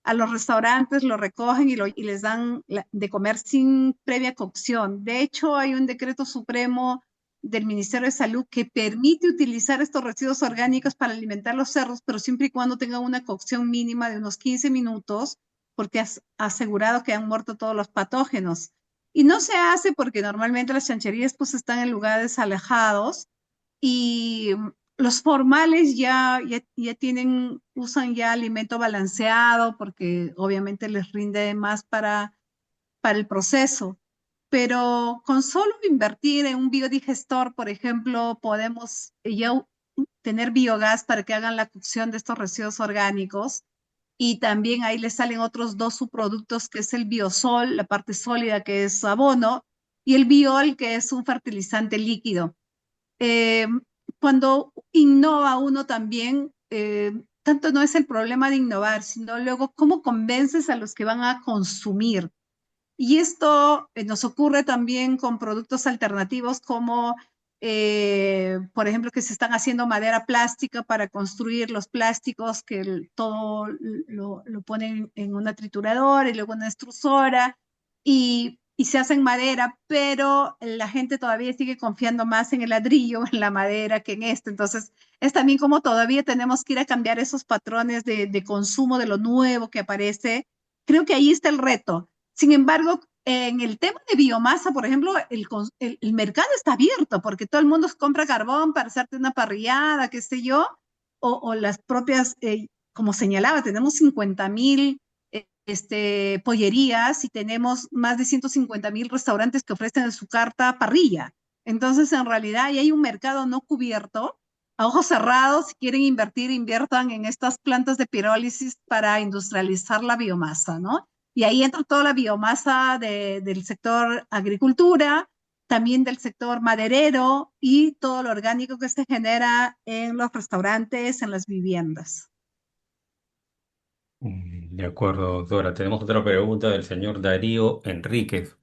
restaurantes, lo recogen y les dan de comer sin previa cocción. De hecho, hay un decreto supremo del Ministerio de Salud que permite utilizar estos residuos orgánicos para alimentar los cerdos, pero siempre y cuando tengan una cocción mínima de unos 15 minutos, porque has asegurado que han muerto todos los patógenos. Y no se hace porque normalmente las chancherías pues están en lugares alejados y los formales ya tienen, usan ya alimento balanceado porque obviamente les rinde más para el proceso. Pero con solo invertir en un biodigestor, por ejemplo, podemos ya tener biogás para que hagan la cocción de estos residuos orgánicos. Y también ahí le salen otros dos subproductos, que es el biosol, la parte sólida que es abono, y el biol, que es un fertilizante líquido. Eh, Cuando innova uno también, tanto no es el problema de innovar, sino luego cómo convences a los que van a consumir. Y esto nos ocurre también con productos alternativos como, por ejemplo, que se están haciendo madera plástica para construir los plásticos, que todo lo ponen en una trituradora y luego en una extrusora y se hacen madera, pero la gente todavía sigue confiando más en el ladrillo, en la madera, que en esto. Entonces, es también como todavía tenemos que ir a cambiar esos patrones de consumo de lo nuevo que aparece. Creo que ahí está el reto. Sin embargo, en el tema de biomasa, por ejemplo, el mercado está abierto porque todo el mundo compra carbón para hacerte una parrillada, qué sé yo, o las propias, como señalaba, tenemos 50,000 pollerías y tenemos más de 150,000 restaurantes que ofrecen en su carta parrilla. Entonces, en realidad, ahí hay un mercado no cubierto. A ojos cerrados, si quieren invertir, inviertan en estas plantas de pirólisis para industrializar la biomasa, ¿no? Y ahí entra toda la biomasa del sector agricultura, también del sector maderero y todo lo orgánico que se genera en los restaurantes, en las viviendas. De acuerdo, doctora. Tenemos otra pregunta del señor Darío Enríquez.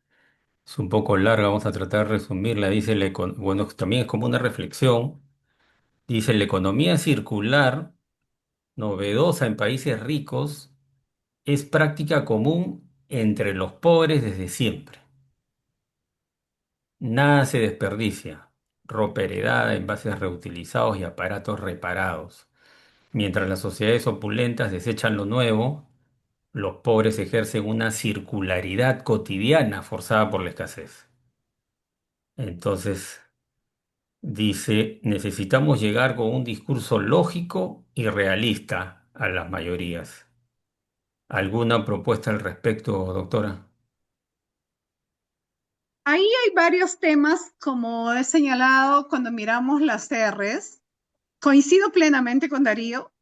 Es un poco larga, vamos a tratar de resumirla. Dice, bueno, también es como una reflexión. Dice, la economía circular, novedosa en países ricos, es práctica común entre los pobres desde siempre. Nada se desperdicia. Ropa heredada, envases reutilizados y aparatos reparados. Mientras las sociedades opulentas desechan lo nuevo, los pobres ejercen una circularidad cotidiana forzada por la escasez. Entonces, dice, necesitamos llegar con un discurso lógico y realista a las mayorías. ¿Alguna propuesta al respecto, doctora? Ahí hay varios temas, como he señalado, cuando miramos las R's. Coincido plenamente con Darío.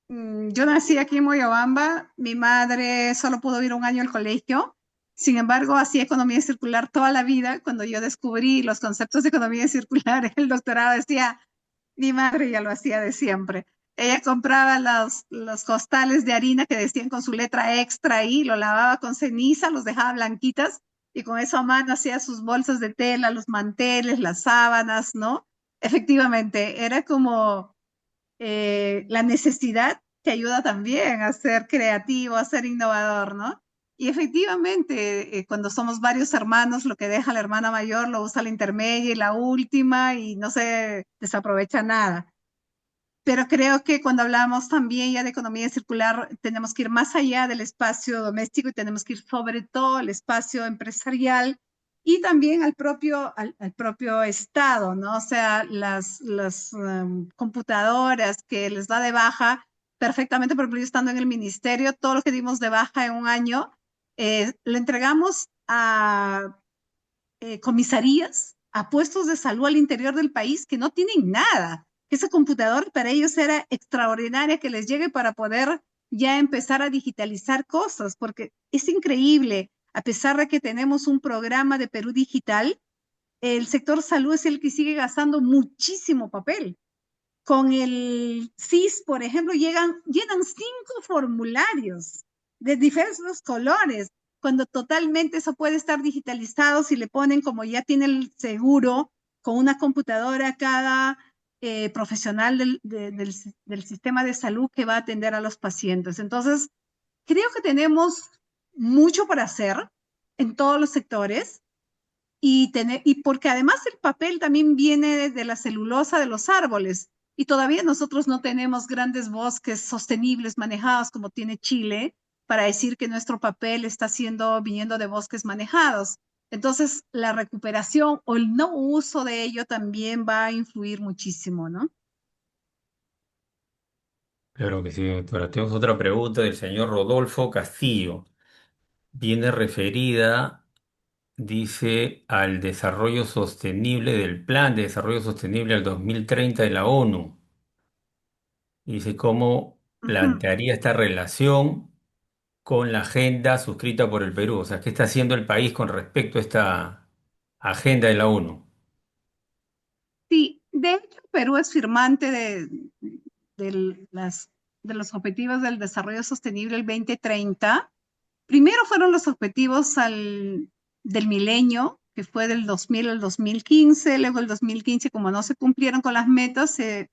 Yo nací aquí en Moyobamba, mi madre solo pudo ir un año al colegio, sin embargo, hacía economía circular toda la vida. Cuando yo descubrí los conceptos de economía circular, el doctorado decía, mi madre ya lo hacía de siempre. Ella compraba los costales de harina que decían con su letra extra ahí, lo lavaba con ceniza, los dejaba blanquitas y con eso a mano hacía sus bolsas de tela, los manteles, las sábanas, ¿no? Efectivamente, era como la necesidad te ayuda también a ser creativo, a ser innovador, ¿no? Y efectivamente, cuando somos varios hermanos, lo que deja la hermana mayor lo usa la intermedia y la última y no se desaprovecha nada. Pero creo que cuando hablamos también ya de economía circular, tenemos que ir más allá del espacio doméstico y tenemos que ir sobre todo al espacio empresarial y también al propio Estado, ¿no? O sea, las computadoras que les da de baja perfectamente, por ejemplo, yo estando en el ministerio, todo lo que dimos de baja en un año, lo entregamos a comisarías, a puestos de salud al interior del país que no tienen nada. Esa computadora para ellos era extraordinaria que les llegue para poder ya empezar a digitalizar cosas, porque es increíble, a pesar de que tenemos un programa de Perú Digital, el sector salud es el que sigue gastando muchísimo papel. Con el CIS, por ejemplo, llenan 5 formularios de diversos colores, cuando totalmente eso puede estar digitalizado si le ponen, como ya tiene el seguro, con una computadora cada profesional del sistema de salud que va a atender a los pacientes. Entonces, creo que tenemos mucho por hacer en todos los sectores. Y porque además el papel también viene de la celulosa de los árboles y todavía nosotros no tenemos grandes bosques sostenibles manejados como tiene Chile para decir que nuestro papel está viniendo de bosques manejados. Entonces, la recuperación o el no uso de ello también va a influir muchísimo, ¿no? Claro que sí, doctora. Tenemos otra pregunta del señor Rodolfo Castillo. Viene referida, dice, al desarrollo sostenible del Plan de Desarrollo Sostenible al 2030 de la ONU. Dice cómo Ujú. plantearía esta relación con la agenda suscrita por el Perú. O sea, ¿qué está haciendo el país con respecto a esta agenda de la ONU? Sí, de hecho, Perú es firmante de las, de los objetivos del desarrollo sostenible el 2030. Primero fueron los objetivos del milenio, que fue del 2000 al 2015, luego el 2015, como no se cumplieron con las metas, se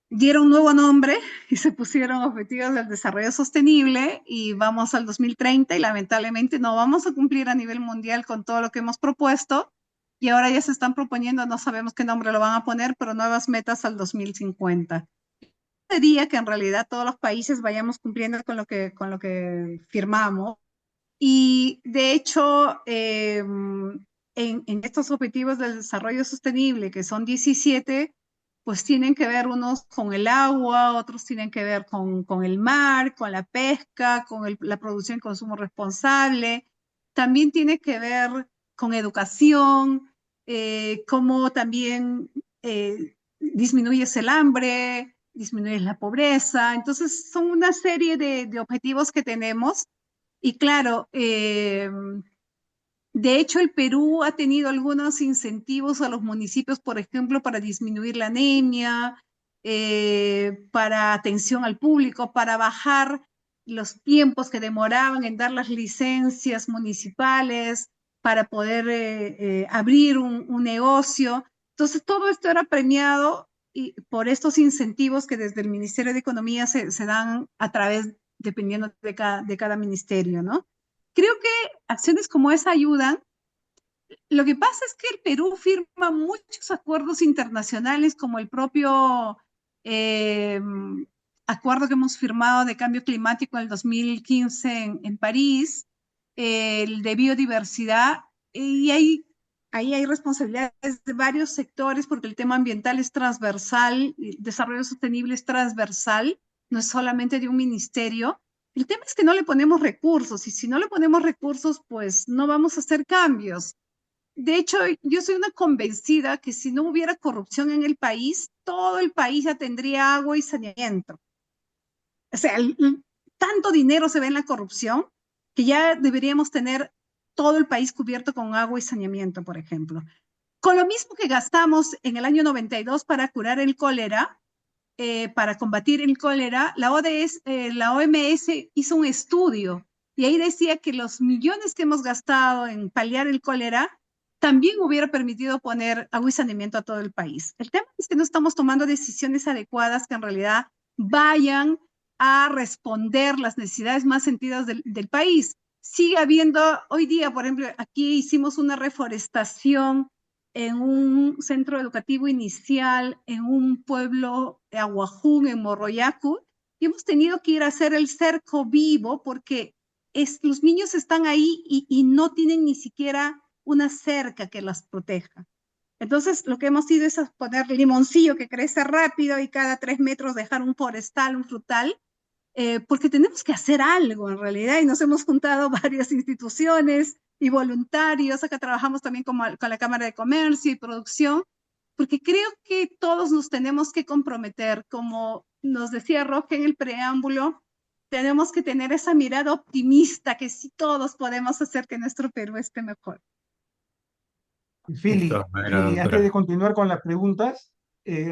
dieron un nuevo nombre y se pusieron objetivos del desarrollo sostenible y vamos al 2030 y lamentablemente no vamos a cumplir a nivel mundial con todo lo que hemos propuesto y ahora ya se están proponiendo, no sabemos qué nombre lo van a poner, pero nuevas metas al 2050. Sería que en realidad todos los países vayamos cumpliendo con lo que firmamos y de hecho, en estos objetivos del desarrollo sostenible, que son 17, pues tienen que ver unos con el agua, otros tienen que ver con el mar, con la pesca, con la producción y consumo responsable. También tiene que ver con educación, cómo también disminuyes el hambre, disminuyes la pobreza. Entonces, son una serie de objetivos que tenemos y claro, de hecho el Perú ha tenido algunos incentivos a los municipios, por ejemplo, para disminuir la anemia, para atención al público, para bajar los tiempos que demoraban en dar las licencias municipales, para poder abrir un negocio. Entonces, todo esto era premiado por estos incentivos que desde el Ministerio de Economía se dan a través dependiendo de cada ministerio, ¿no? Creo que acciones como esa ayudan. Lo que pasa es que el Perú firma muchos acuerdos internacionales, como el propio eh, acuerdo que hemos firmado de cambio climático en el 2015 en París, el de biodiversidad, y ahí hay responsabilidades de varios sectores, porque el tema ambiental es transversal, el desarrollo sostenible es transversal, no es solamente de un ministerio. El tema es que no le ponemos recursos, y si no le ponemos recursos, pues no vamos a hacer cambios. De hecho, yo soy una convencida que si no hubiera corrupción en el país, todo el país ya tendría agua y saneamiento. O sea, tanto dinero se ve en la corrupción que ya deberíamos tener todo el país cubierto con agua y saneamiento, por ejemplo. Con lo mismo que gastamos en el año 92 para curar el cólera, para combatir el cólera, la OMS hizo un estudio y ahí decía que los millones que hemos gastado en paliar el cólera también hubiera permitido poner agua y saneamiento a todo el país. El tema es que no estamos tomando decisiones adecuadas que en realidad vayan a responder las necesidades más sentidas del país. Sigue habiendo, hoy día, por ejemplo, aquí hicimos una reforestación en un centro educativo inicial, en un pueblo de Aguajún, en Morroyacu, y hemos tenido que ir a hacer el cerco vivo porque los niños están ahí y no tienen ni siquiera una cerca que las proteja. Entonces, lo que hemos ido es a poner limoncillo que crece rápido y cada 3 metros dejar un forestal, un frutal, porque tenemos que hacer algo en realidad y nos hemos juntado varias instituciones y voluntarios. Acá trabajamos también con la Cámara de Comercio y Producción, porque creo que todos nos tenemos que comprometer, como nos decía Roque en el preámbulo, tenemos que tener esa mirada optimista que sí todos podemos hacer que nuestro Perú esté mejor. De Fili, todas maneras, antes de doctora. continuar con las preguntas,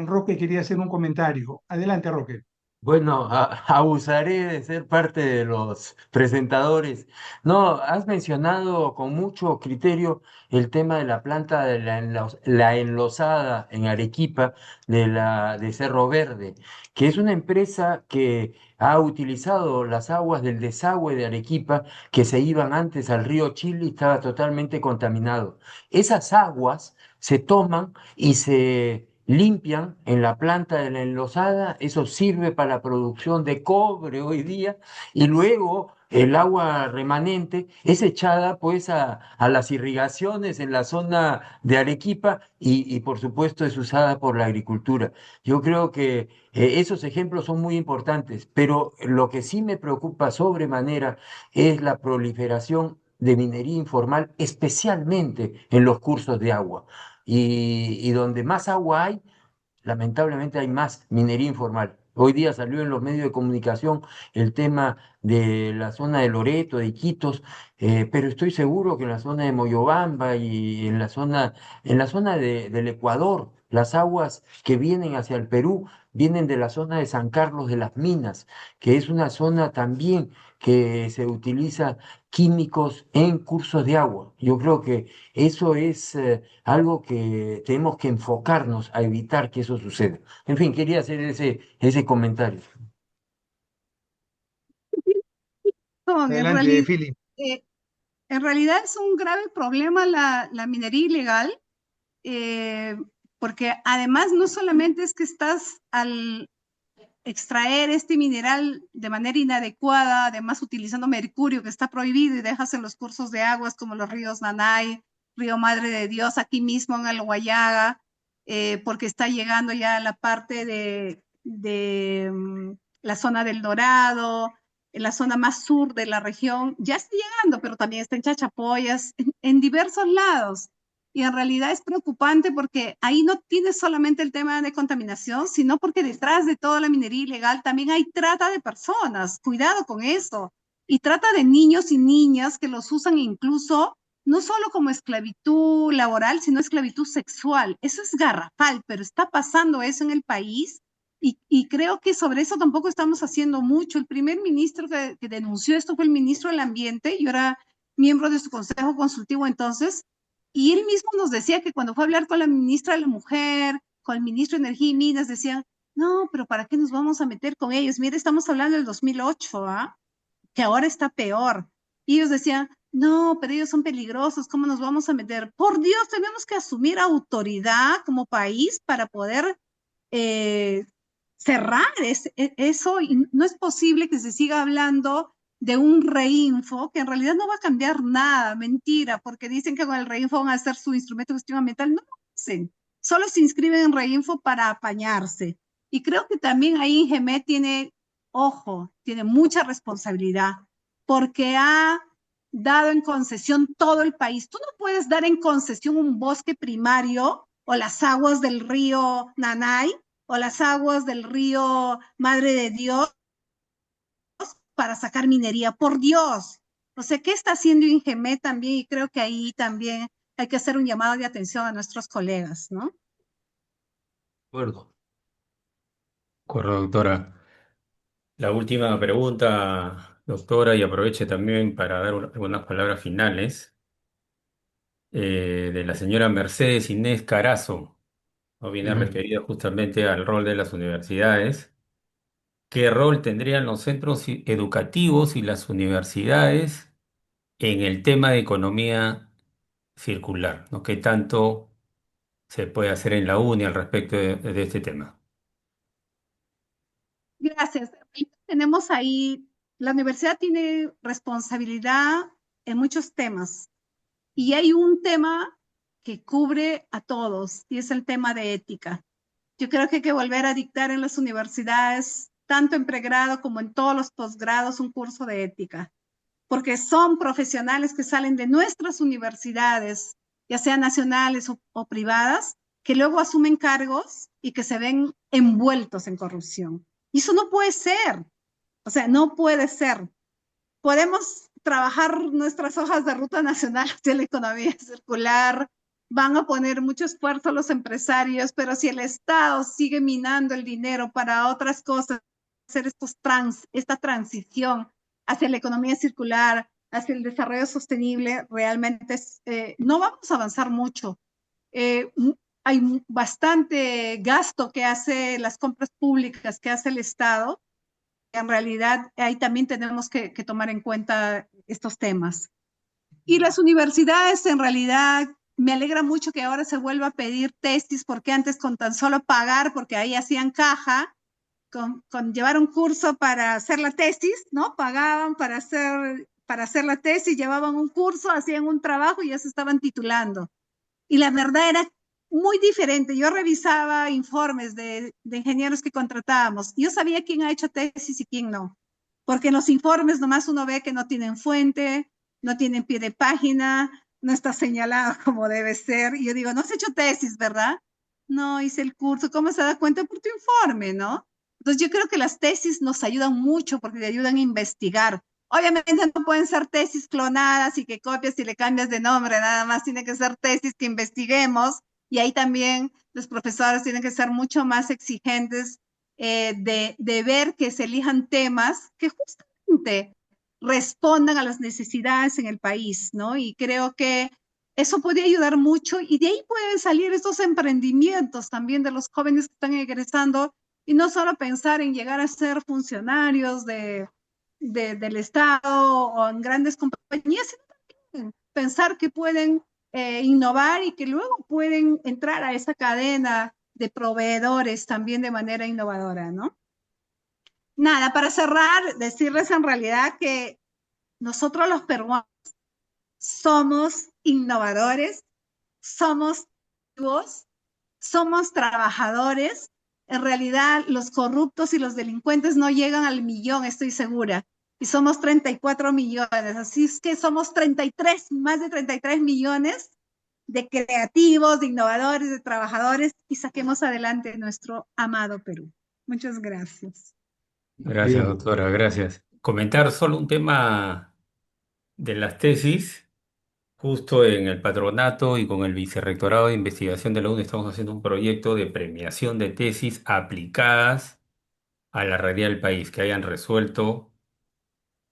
Roque quería hacer un comentario. Adelante, Roque. Bueno, abusaré de ser parte de los presentadores. No, has mencionado con mucho criterio el tema de la planta de la enlosada en Arequipa de Cerro Verde, que es una empresa que ha utilizado las aguas del desagüe de Arequipa que se iban antes al río Chile y estaba totalmente contaminado. Esas aguas se toman y se limpian en la planta de la enlosada, eso sirve para la producción de cobre hoy día, y luego el agua remanente es echada pues a las irrigaciones en la zona de Arequipa y por supuesto es usada por la agricultura. Yo creo que esos ejemplos son muy importantes, pero lo que sí me preocupa sobremanera es la proliferación de minería informal, especialmente en los cursos de agua. Y donde más agua hay, lamentablemente hay más minería informal. Hoy día salió en los medios de comunicación el tema de la zona de Loreto, de Iquitos, pero estoy seguro que en la zona de Moyobamba y en la zona del Ecuador, las aguas que vienen hacia el Perú vienen de la zona de San Carlos de las Minas, que es una zona también que se utiliza químicos en cursos de agua. Yo creo que eso es algo que tenemos que enfocarnos a evitar que eso suceda. En fin, quería hacer ese comentario. En Adelante, realidad, Philip. en realidad es un grave problema la minería ilegal, eh, porque además no solamente es que estás al extraer este mineral de manera inadecuada, además utilizando mercurio que está prohibido y dejas en los cursos de aguas como los ríos Nanay, Río Madre de Dios, aquí mismo en el Guayaga, porque está llegando ya a la parte de la zona del Dorado, en la zona más sur de la región, ya está llegando, pero también está en Chachapoyas, en diversos lados. Y en realidad es preocupante porque ahí no tienes solamente el tema de contaminación, sino porque detrás de toda la minería ilegal también hay trata de personas. Cuidado con eso. Y trata de niños y niñas que los usan incluso no solo como esclavitud laboral, sino esclavitud sexual. Eso es garrafal, pero está pasando eso en el país y creo que sobre eso tampoco estamos haciendo mucho. El primer ministro que denunció esto fue el ministro del Ambiente. Yo era miembro de su consejo consultivo entonces, y él mismo nos decía que cuando fue a hablar con la ministra de la Mujer, con el ministro de Energía y Minas, decían, no, pero ¿para qué nos vamos a meter con ellos? Mire, estamos hablando del 2008, ¿ah? Que ahora está peor. Y ellos decían, no, pero ellos son peligrosos, ¿cómo nos vamos a meter? Por Dios, tenemos que asumir autoridad como país para poder eh, cerrar eso. Y no es posible que se siga hablando de un reinfo que en realidad no va a cambiar nada, mentira, porque dicen que con el reinfo van a hacer su instrumento de gestión ambiental. No lo hacen, solo se inscriben en reinfo para apañarse. Y creo que también ahí INGEMET tiene, ojo, tiene mucha responsabilidad, porque ha dado en concesión todo el país. Tú no puedes dar en concesión un bosque primario o las aguas del río Nanay o las aguas del río Madre de Dios para sacar minería, por Dios. O sea, ¿qué está haciendo INGEMET también? Y creo que ahí también hay que hacer un llamado de atención a nuestros colegas, ¿no? De acuerdo. Correcto, doctora. La última pregunta, doctora, y aproveche también para dar algunas palabras finales, de la señora Mercedes Inés Carazo, ¿no? Viene Ujú. referida justamente al rol de las universidades. ¿Qué rol tendrían los centros educativos y las universidades en el tema de economía circular? ¿No? ¿Qué tanto se puede hacer en la UNI al respecto de este tema? Gracias. Y tenemos ahí, la universidad tiene responsabilidad en muchos temas y hay un tema que cubre a todos y es el tema de ética. Yo creo que hay que volver a dictar en las universidades, tanto en pregrado como en todos los posgrados, un curso de ética, porque son profesionales que salen de nuestras universidades, ya sean nacionales o privadas, que luego asumen cargos y que se ven envueltos en corrupción. Y eso no puede ser, o sea, no puede ser. Podemos trabajar nuestras hojas de ruta nacional hacia la economía circular, van a poner mucho esfuerzo los empresarios, pero si el Estado sigue minando el dinero para otras cosas, hacer esta transición hacia la economía circular, hacia el desarrollo sostenible, realmente no vamos a avanzar mucho. Hay bastante gasto que hace las compras públicas, que hace el Estado. En realidad, ahí también tenemos que tomar en cuenta estos temas. Y las universidades, en realidad, me alegra mucho que ahora se vuelva a pedir tesis, porque antes con tan solo pagar, porque ahí hacían caja, con llevar un curso para hacer la tesis, ¿no? Pagaban para hacer la tesis, llevaban un curso, hacían un trabajo y ya se estaban titulando. Y la verdad era muy diferente. Yo revisaba informes de ingenieros que contratábamos. Yo sabía quién ha hecho tesis y quién no, porque en los informes nomás uno ve que no tienen fuente, no tienen pie de página, no está señalado como debe ser. Y yo digo, no has hecho tesis, ¿verdad? No, hice el curso. ¿Cómo se da cuenta? Por tu informe, ¿no? Entonces yo creo que las tesis nos ayudan mucho porque te ayudan a investigar. Obviamente no pueden ser tesis clonadas y que copias y le cambias de nombre, nada más tiene que ser tesis que investiguemos y ahí también los profesores tienen que ser mucho más exigentes de ver que se elijan temas que justamente respondan a las necesidades en el país, ¿no? Y creo que eso puede ayudar mucho y de ahí pueden salir estos emprendimientos también de los jóvenes que están egresando y no solo pensar en llegar a ser funcionarios del Estado o en grandes compañías, sino también pensar que pueden innovar y que luego pueden entrar a esa cadena de proveedores también de manera innovadora, ¿no? Nada, para cerrar, decirles en realidad que nosotros los peruanos somos innovadores, somos activos, somos trabajadores. En realidad, los corruptos y los delincuentes no llegan al millón, estoy segura. Y somos 34 millones. Así es que somos 33, más de 33 millones de creativos, de innovadores, de trabajadores y saquemos adelante nuestro amado Perú. Muchas gracias. Gracias, Bien. doctora, gracias. Comentar solo un tema de las tesis. Justo en el patronato y con el Vicerrectorado de Investigación de la UNE estamos haciendo un proyecto de premiación de tesis aplicadas a la realidad del país, que hayan resuelto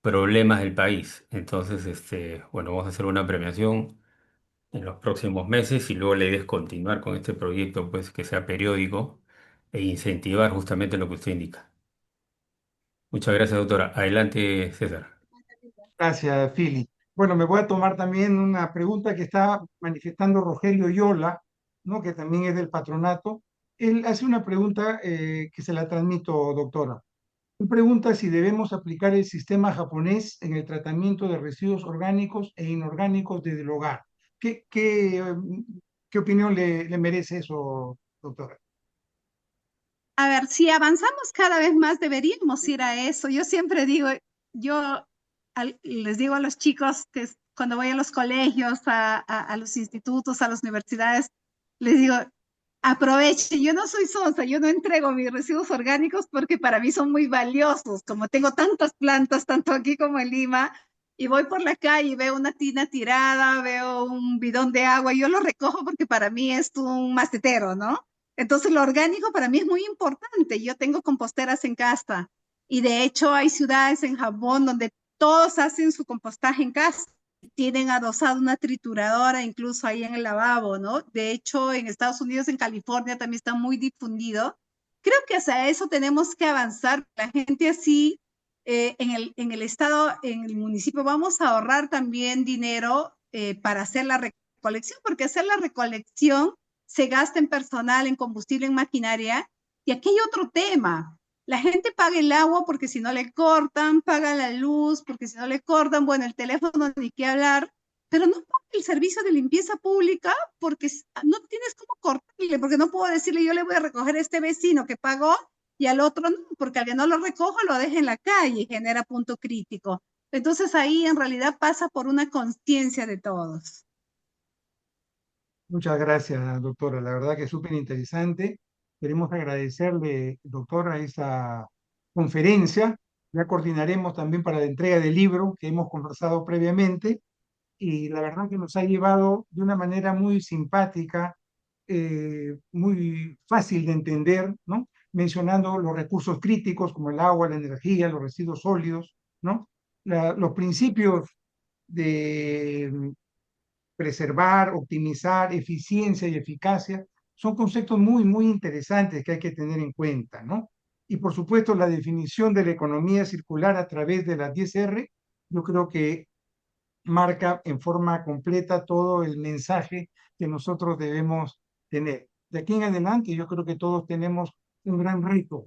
problemas del país. Entonces, bueno, vamos a hacer una premiación en los próximos meses y luego la idea es continuar con este proyecto, pues que sea periódico e incentivar justamente lo que usted indica. Muchas gracias, doctora. Adelante, César. Gracias, Fili. Bueno, me voy a tomar también una pregunta que está manifestando Rogelio Yola, ¿no? Que también es del patronato. Él hace una pregunta que se la transmito, doctora. Él pregunta si debemos aplicar el sistema japonés en el tratamiento de residuos orgánicos e inorgánicos desde el hogar. ¿Qué opinión le merece eso, doctora? A ver, si avanzamos cada vez más, deberíamos ir a eso. Yo siempre digo, yo les digo a los chicos que cuando voy a los colegios, a los institutos, a las universidades, les digo, aprovechen, yo no soy sonsa, yo no entrego mis residuos orgánicos porque para mí son muy valiosos, como tengo tantas plantas, tanto aquí como en Lima, y voy por la calle y veo una tina tirada, veo un bidón de agua, yo lo recojo porque para mí es un macetero, ¿no? Entonces lo orgánico para mí es muy importante. Yo tengo composteras en casa y de hecho hay ciudades en Japón donde todos hacen su compostaje en casa. Tienen adosado una trituradora incluso ahí en el lavabo, ¿no? De hecho, en Estados Unidos, en California también está muy difundido. Creo que hacia eso tenemos que avanzar. La gente así, en el estado, en el municipio, vamos a ahorrar también dinero para hacer la recolección, porque hacer la recolección se gasta en personal, en combustible, en maquinaria. Y aquí hay otro tema. La gente paga el agua porque si no le cortan, paga la luz porque si no le cortan, bueno, el teléfono ni qué hablar, pero no paga el servicio de limpieza pública porque no tienes cómo cortarle, porque no puedo decirle yo le voy a recoger a este vecino que pagó y al otro no, porque al que no lo recojo lo deja en la calle y genera punto crítico. Entonces ahí en realidad pasa por una conciencia de todos. Muchas gracias, doctora. La verdad que es súper interesante. Queremos agradecerle, doctora, esta conferencia. Ya coordinaremos también para la entrega del libro que hemos conversado previamente. y la verdad que nos ha llevado de una manera muy simpática, muy fácil de entender, ¿no? Mencionando los recursos críticos como el agua, la energía, los residuos sólidos, ¿no? Los principios de preservar, optimizar, eficiencia y eficacia, son conceptos muy, muy interesantes que hay que tener en cuenta, ¿no? Y por supuesto, la definición de la economía circular a través de las 10R, yo creo que marca en forma completa todo el mensaje que nosotros debemos tener. De aquí en adelante, yo creo que todos tenemos un gran reto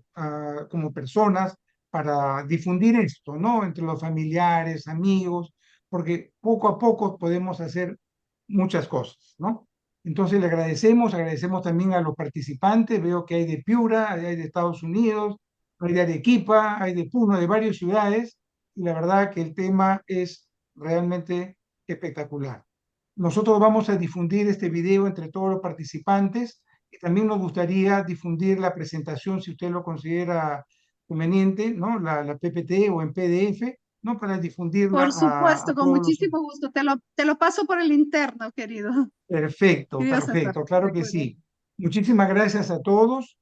como personas para difundir esto, ¿no? Entre los familiares, amigos, porque poco a poco podemos hacer muchas cosas, ¿no? Entonces le agradecemos también a los participantes, veo que hay de Piura, hay de Estados Unidos, hay de Arequipa, hay de Puno, de varias ciudades, y la verdad que el tema es realmente espectacular. Nosotros vamos a difundir este video entre todos los participantes y también nos gustaría difundir la presentación, si usted lo considera conveniente, ¿no? La PPT o en PDF, ¿no? Para difundirla Por a supuesto, con todos los... muchísimo gusto. Te lo paso por el interno, querido, Perfecto, querido César. perfecto, De claro que acuerdo. sí. Muchísimas gracias a todos